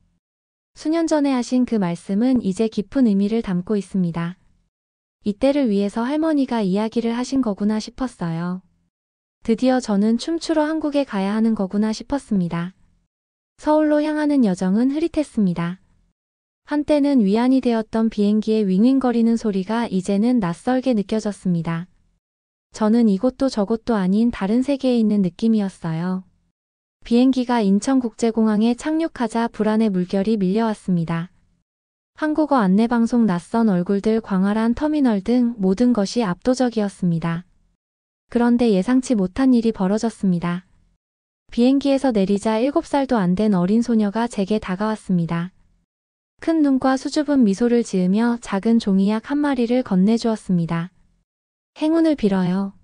수년 전에 하신 그 말씀은 이제 깊은 의미를 담고 있습니다. 이때를 위해서 할머니가 이야기를 하신 거구나 싶었어요. 드디어 저는 춤추러 한국에 가야 하는 거구나 싶었습니다. 서울로 향하는 여정은 흐릿했습니다. 한때는 위안이 되었던 비행기의 윙윙거리는 소리가 이제는 낯설게 느껴졌습니다. 저는 이곳도 저곳도 아닌 다른 세계에 있는 느낌이었어요. 비행기가 인천국제공항에 착륙하자 불안의 물결이 밀려왔습니다. 한국어 안내방송, 낯선 얼굴들, 광활한 터미널 등 모든 것이 압도적이었습니다. 그런데 예상치 못한 일이 벌어졌습니다. 비행기에서 내리자 7살도 안 된 어린 소녀가 제게 다가왔습니다. 큰 눈과 수줍은 미소를 지으며 작은 종이약 한 마리를 건네주었습니다. 행운을 빌어요.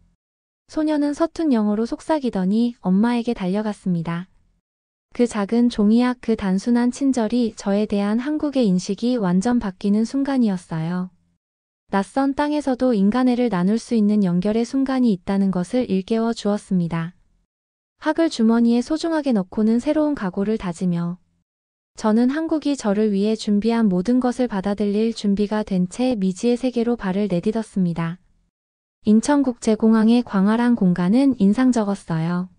소녀는 서툰 영어로 속삭이더니 엄마에게 달려갔습니다. 그 작은 종이약, 그 단순한 친절이 저에 대한 한국의 인식이 완전 바뀌는 순간이었어요. 낯선 땅에서도 인간애를 나눌 수 있는 연결의 순간이 있다는 것을 일깨워 주었습니다. 학을 주머니에 소중하게 넣고는 새로운 각오를 다지며 저는 한국이 저를 위해 준비한 모든 것을 받아들일 준비가 된 채 미지의 세계로 발을 내딛었습니다. 인천국제공항의 광활한 공간은 인상적었어요.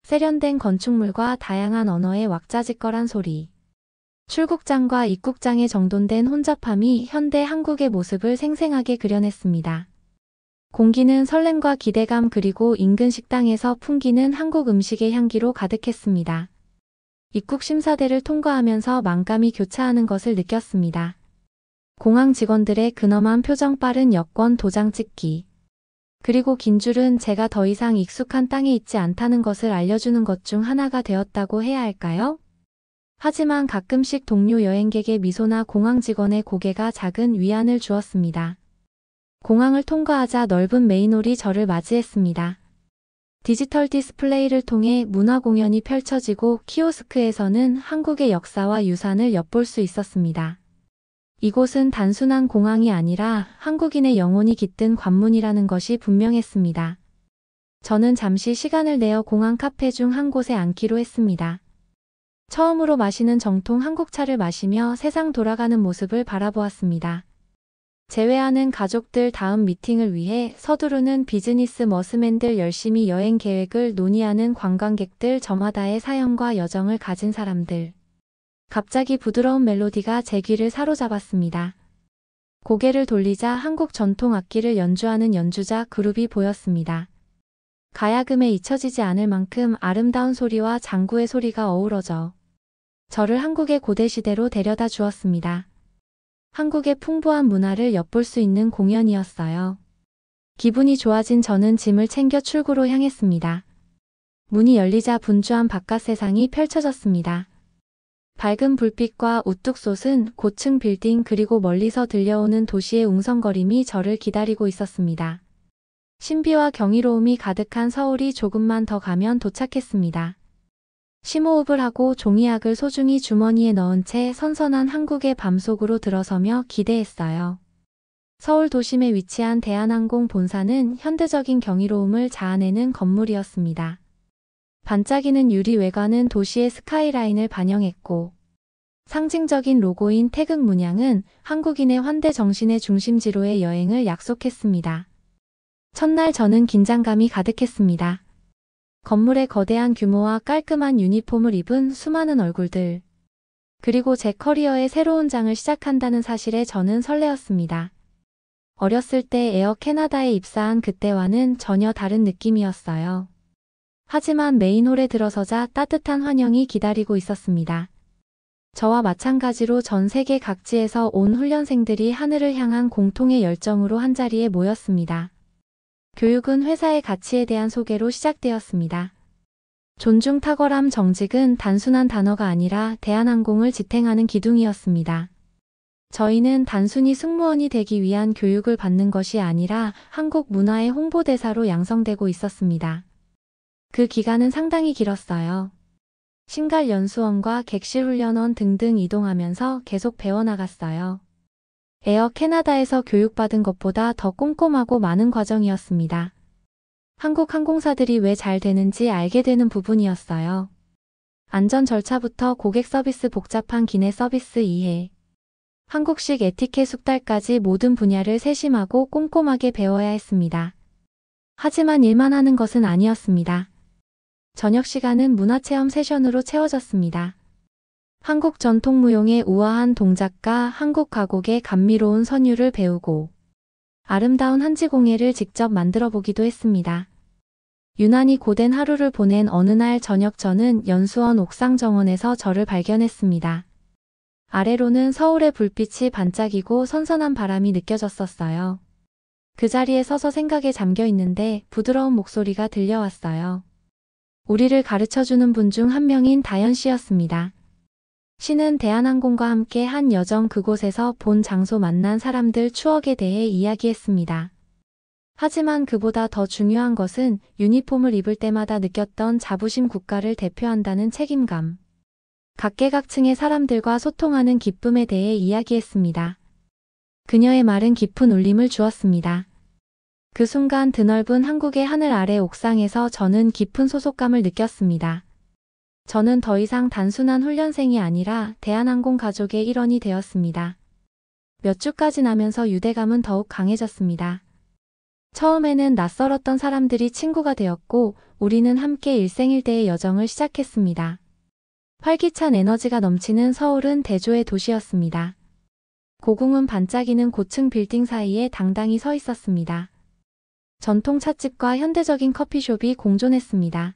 세련된 건축물과 다양한 언어의 왁자지껄한 소리, 출국장과 입국장에 정돈된 혼잡함이 현대 한국의 모습을 생생하게 그려냈습니다. 공기는 설렘과 기대감, 그리고 인근 식당에서 풍기는 한국 음식의 향기로 가득했습니다. 입국 심사대를 통과하면서 만감이 교차하는 것을 느꼈습니다. 공항 직원들의 근엄한 표정, 빠른 여권 도장 찍기. 그리고 긴 줄은 제가 더 이상 익숙한 땅에 있지 않다는 것을 알려주는 것 중 하나가 되었다고 해야 할까요? 하지만 가끔씩 동료 여행객의 미소나 공항 직원의 고개가 작은 위안을 주었습니다. 공항을 통과하자 넓은 메인홀이 저를 맞이했습니다. 디지털 디스플레이를 통해 문화 공연이 펼쳐지고 키오스크에서는 한국의 역사와 유산을 엿볼 수 있었습니다. 이곳은 단순한 공항이 아니라 한국인의 영혼이 깃든 관문이라는 것이 분명했습니다. 저는 잠시 시간을 내어 공항 카페 중 한 곳에 앉기로 했습니다. 처음으로 마시는 정통 한국차를 마시며 세상 돌아가는 모습을 바라보았습니다. 제외하는 가족들, 다음 미팅을 위해 서두르는 비즈니스 머스맨들, 열심히 여행 계획을 논의하는 관광객들, 저마다의 사연과 여정을 가진 사람들. 갑자기 부드러운 멜로디가 제 귀를 사로잡았습니다. 고개를 돌리자 한국 전통 악기를 연주하는 연주자 그룹이 보였습니다. 가야금에 잊혀지지 않을 만큼 아름다운 소리와 장구의 소리가 어우러져 저를 한국의 고대시대로 데려다 주었습니다. 한국의 풍부한 문화를 엿볼 수 있는 공연이었어요. 기분이 좋아진 저는 짐을 챙겨 출구로 향했습니다. 문이 열리자 분주한 바깥 세상이 펼쳐졌습니다. 밝은 불빛과 우뚝 솟은 고층 빌딩, 그리고 멀리서 들려오는 도시의 웅성거림이 저를 기다리고 있었습니다. 신비와 경이로움이 가득한 서울이 조금만 더 가면 도착했습니다. 심호흡을 하고 종이약을 소중히 주머니에 넣은 채 선선한 한국의 밤속으로 들어서며 기대했어요. 서울 도심에 위치한 대한항공 본사는 현대적인 경이로움을 자아내는 건물이었습니다. 반짝이는 유리 외관은 도시의 스카이라인을 반영했고, 상징적인 로고인 태극 문양은 한국인의 환대 정신의 중심지로의 여행을 약속했습니다. 첫날 저는 긴장감이 가득했습니다. 건물의 거대한 규모와 깔끔한 유니폼을 입은 수많은 얼굴들, 그리고 제 커리어의 새로운 장을 시작한다는 사실에 저는 설레었습니다. 어렸을 때 에어 캐나다에 입사한 그때와는 전혀 다른 느낌이었어요. 하지만 메인홀에 들어서자 따뜻한 환영이 기다리고 있었습니다. 저와 마찬가지로 전 세계 각지에서 온 훈련생들이 하늘을 향한 공통의 열정으로 한자리에 모였습니다. 교육은 회사의 가치에 대한 소개로 시작되었습니다. 존중, 탁월함, 정직은 단순한 단어가 아니라 대한항공을 지탱하는 기둥이었습니다. 저희는 단순히 승무원이 되기 위한 교육을 받는 것이 아니라 한국 문화의 홍보대사로 양성되고 있었습니다. 그 기간은 상당히 길었어요. 신갈연수원과 객실훈련원 등등 이동하면서 계속 배워나갔어요. 에어 캐나다에서 교육받은 것보다 더 꼼꼼하고 많은 과정이었습니다. 한국 항공사들이 왜 잘 되는지 알게 되는 부분이었어요. 안전 절차부터 고객 서비스, 복잡한 기내 서비스 이해, 한국식 에티켓 숙달까지 모든 분야를 세심하고 꼼꼼하게 배워야 했습니다. 하지만 일만 하는 것은 아니었습니다. 저녁 시간은 문화체험 세션으로 채워졌습니다. 한국 전통 무용의 우아한 동작과 한국 가곡의 감미로운 선율을 배우고 아름다운 한지공예를 직접 만들어 보기도 했습니다. 유난히 고된 하루를 보낸 어느 날 저녁, 저는 연수원 옥상 정원에서 저를 발견했습니다. 아래로는 서울의 불빛이 반짝이고 선선한 바람이 느껴졌었어요. 그 자리에 서서 생각에 잠겨 있는데 부드러운 목소리가 들려왔어요. 우리를 가르쳐주는 분 중 한 명인 다현 씨였습니다. 씨는 대한항공과 함께 한 여정, 그곳에서 본 장소, 만난 사람들, 추억에 대해 이야기했습니다. 하지만 그보다 더 중요한 것은 유니폼을 입을 때마다 느꼈던 자부심, 국가를 대표한다는 책임감, 각계각층의 사람들과 소통하는 기쁨에 대해 이야기했습니다. 그녀의 말은 깊은 울림을 주었습니다. 그 순간 드넓은 한국의 하늘 아래 옥상에서 저는 깊은 소속감을 느꼈습니다. 저는 더 이상 단순한 훈련생이 아니라 대한항공 가족의 일원이 되었습니다. 몇 주까지 나면서 유대감은 더욱 강해졌습니다. 처음에는 낯설었던 사람들이 친구가 되었고, 우리는 함께 일생일대의 여정을 시작했습니다. 활기찬 에너지가 넘치는 서울은 대조의 도시였습니다. 고궁은 반짝이는 고층 빌딩 사이에 당당히 서 있었습니다. 전통 찻집과 현대적인 커피숍이 공존했습니다.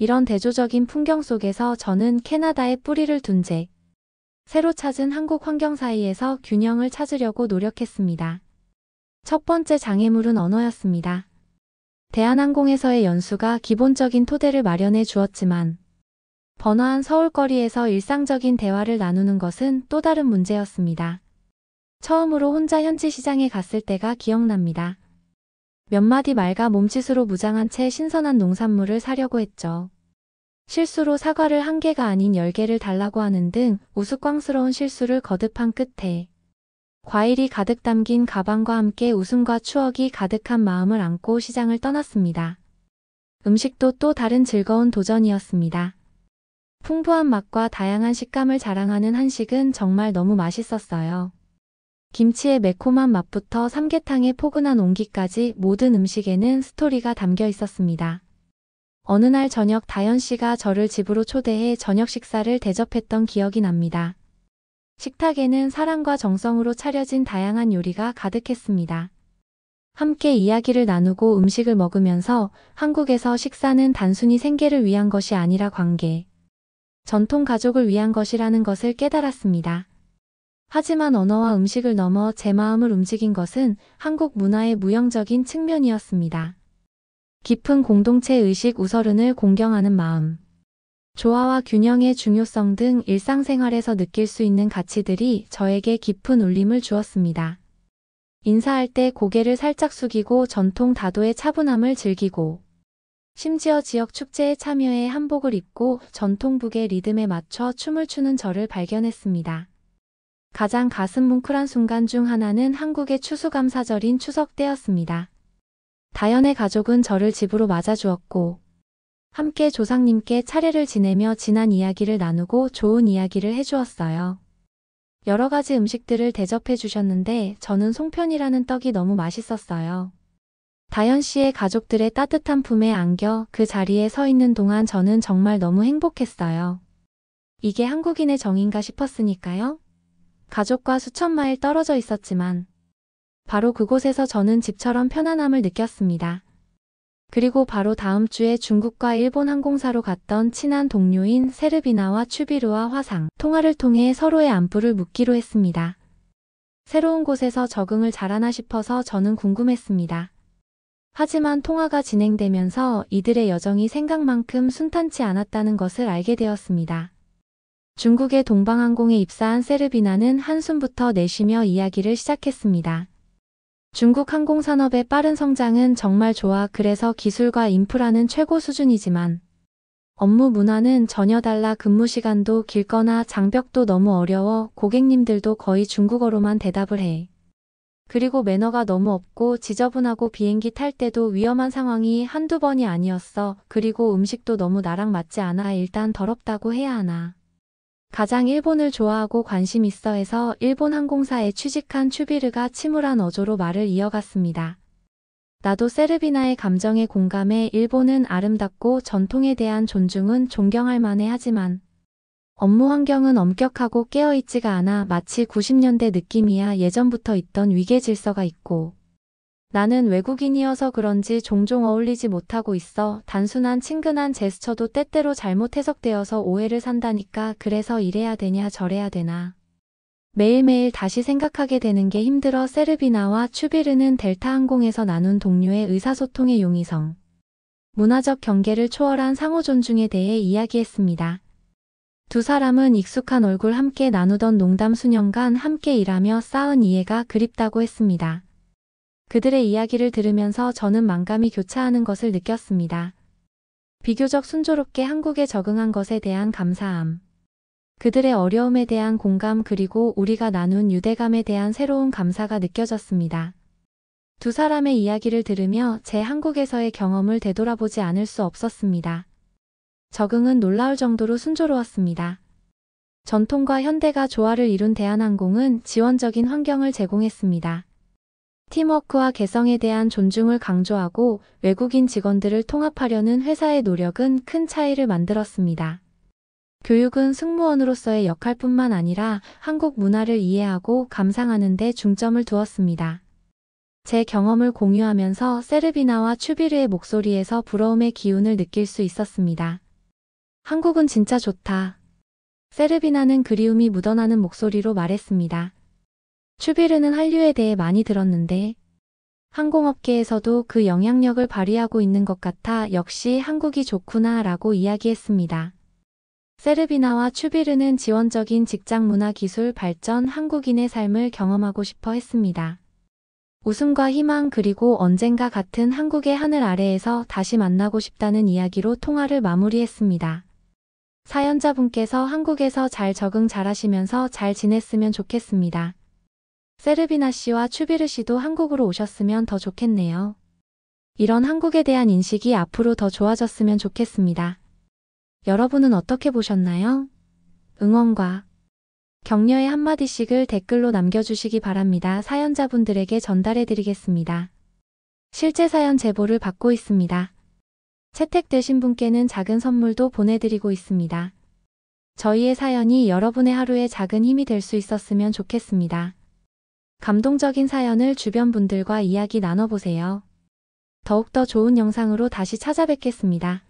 이런 대조적인 풍경 속에서 저는 캐나다에 뿌리를 둔 채 새로 찾은 한국 환경 사이에서 균형을 찾으려고 노력했습니다. 첫 번째 장애물은 언어였습니다. 대한항공에서의 연수가 기본적인 토대를 마련해 주었지만 번화한 서울거리에서 일상적인 대화를 나누는 것은 또 다른 문제였습니다. 처음으로 혼자 현지 시장에 갔을 때가 기억납니다. 몇 마디 말과 몸짓으로 무장한 채 신선한 농산물을 사려고 했죠. 실수로 사과를 1개가 아닌 10개를 달라고 하는 등 우스꽝스러운 실수를 거듭한 끝에 과일이 가득 담긴 가방과 함께 웃음과 추억이 가득한 마음을 안고 시장을 떠났습니다. 음식도 또 다른 즐거운 도전이었습니다. 풍부한 맛과 다양한 식감을 자랑하는 한식은 정말 너무 맛있었어요. 김치의 매콤한 맛부터 삼계탕의 포근한 온기까지 모든 음식에는 스토리가 담겨 있었습니다. 어느 날 저녁 다현 씨가 저를 집으로 초대해 저녁 식사를 대접했던 기억이 납니다. 식탁에는 사랑과 정성으로 차려진 다양한 요리가 가득했습니다. 함께 이야기를 나누고 음식을 먹으면서 한국에서 식사는 단순히 생계를 위한 것이 아니라 관계, 전통 가족을 위한 것이라는 것을 깨달았습니다. 하지만 언어와 음식을 넘어 제 마음을 움직인 것은 한국 문화의 무형적인 측면이었습니다. 깊은 공동체 의식 우서른을 공경하는 마음, 조화와 균형의 중요성 등 일상생활에서 느낄 수 있는 가치들이 저에게 깊은 울림을 주었습니다. 인사할 때 고개를 살짝 숙이고 전통 다도의 차분함을 즐기고, 심지어 지역 축제에 참여해 한복을 입고 전통북의 리듬에 맞춰 춤을 추는 저를 발견했습니다. 가장 가슴 뭉클한 순간 중 하나는 한국의 추수감사절인 추석 때였습니다. 다현의 가족은 저를 집으로 맞아주었고 함께 조상님께 차례를 지내며 지난 이야기를 나누고 좋은 이야기를 해주었어요. 여러 가지 음식들을 대접해 주셨는데 저는 송편이라는 떡이 너무 맛있었어요. 다현 씨의 가족들의 따뜻한 품에 안겨 그 자리에 서 있는 동안 저는 정말 너무 행복했어요. 이게 한국인의 정인가 싶었으니까요. 가족과 수천 마일 떨어져 있었지만 바로 그곳에서 저는 집처럼 편안함을 느꼈습니다. 그리고 바로 다음 주에 중국과 일본 항공사로 갔던 친한 동료인 세르비나와 추비르와 화상 통화를 통해 서로의 안부를 묻기로 했습니다. 새로운 곳에서 적응을 잘하나 싶어서 저는 궁금했습니다. 하지만 통화가 진행되면서 이들의 여정이 생각만큼 순탄치 않았다는 것을 알게 되었습니다. 중국의 동방항공에 입사한 세르비나는 한숨부터 내쉬며 이야기를 시작했습니다. 중국 항공산업의 빠른 성장은 정말 좋아. 그래서 기술과 인프라는 최고 수준이지만 업무 문화는 전혀 달라. 근무 시간도 길거나 장벽도 너무 어려워. 고객님들도 거의 중국어로만 대답을 해. 그리고 매너가 너무 없고 지저분하고 비행기 탈 때도 위험한 상황이 한두 번이 아니었어. 그리고 음식도 너무 나랑 맞지 않아. 일단 더럽다고 해야 하나. 가장 일본을 좋아하고 관심 있어 해서 일본 항공사에 취직한 추비르가 침울한 어조로 말을 이어갔습니다. 나도 세르비나의 감정에 공감해. 일본은 아름답고 전통에 대한 존중은 존경할 만해. 하지만 업무 환경은 엄격하고 깨어있지가 않아. 마치 90년대 느낌이야. 예전부터 있던 위계 질서가 있고 나는 외국인이어서 그런지 종종 어울리지 못하고 있어. 단순한 친근한 제스처도 때때로 잘못 해석되어서 오해를 산다니까. 그래서 이래야 되냐 저래야 되나. 매일매일 다시 생각하게 되는 게 힘들어. 세르비나와 추비르는 델타 항공에서 나눈 동료의 의사소통의 용이성, 문화적 경계를 초월한 상호 존중에 대해 이야기했습니다. 두 사람은 익숙한 얼굴, 함께 나누던 농담, 수년간 함께 일하며 쌓은 이해가 그립다고 했습니다. 그들의 이야기를 들으면서 저는 만감이 교차하는 것을 느꼈습니다. 비교적 순조롭게 한국에 적응한 것에 대한 감사함, 그들의 어려움에 대한 공감, 그리고 우리가 나눈 유대감에 대한 새로운 감사가 느껴졌습니다. 두 사람의 이야기를 들으며 제 한국에서의 경험을 되돌아보지 않을 수 없었습니다. 적응은 놀라울 정도로 순조로웠습니다. 전통과 현대가 조화를 이룬 대한항공은 지원적인 환경을 제공했습니다. 팀워크와 개성에 대한 존중을 강조하고 외국인 직원들을 통합하려는 회사의 노력은 큰 차이를 만들었습니다. 교육은 승무원으로서의 역할뿐만 아니라 한국 문화를 이해하고 감상하는 데 중점을 두었습니다. 제 경험을 공유하면서 세르비나와 추비르의 목소리에서 부러움의 기운을 느낄 수 있었습니다. 한국은 진짜 좋다. 세르비나는 그리움이 묻어나는 목소리로 말했습니다. 추비르는 한류에 대해 많이 들었는데 항공업계에서도 그 영향력을 발휘하고 있는 것 같아 역시 한국이 좋구나 라고 이야기했습니다. 세르비나와 추비르는 지원적인 직장 문화 기술 발전 한국인의 삶을 경험하고 싶어 했습니다. 웃음과 희망 그리고 언젠가 같은 한국의 하늘 아래에서 다시 만나고 싶다는 이야기로 통화를 마무리했습니다. 사연자분께서 한국에서 잘 적응 잘하시면서 잘 지냈으면 좋겠습니다. 세르비나 씨와 추비르 씨도 한국으로 오셨으면 더 좋겠네요. 이런 한국에 대한 인식이 앞으로 더 좋아졌으면 좋겠습니다. 여러분은 어떻게 보셨나요? 응원과 격려의 한마디씩을 댓글로 남겨주시기 바랍니다. 사연자분들에게 전달해드리겠습니다. 실제 사연 제보를 받고 있습니다. 채택되신 분께는 작은 선물도 보내드리고 있습니다. 저희의 사연이 여러분의 하루에 작은 힘이 될 수 있었으면 좋겠습니다. 감동적인 사연을 주변 분들과 이야기 나눠보세요. 더욱더 좋은 영상으로 다시 찾아뵙겠습니다.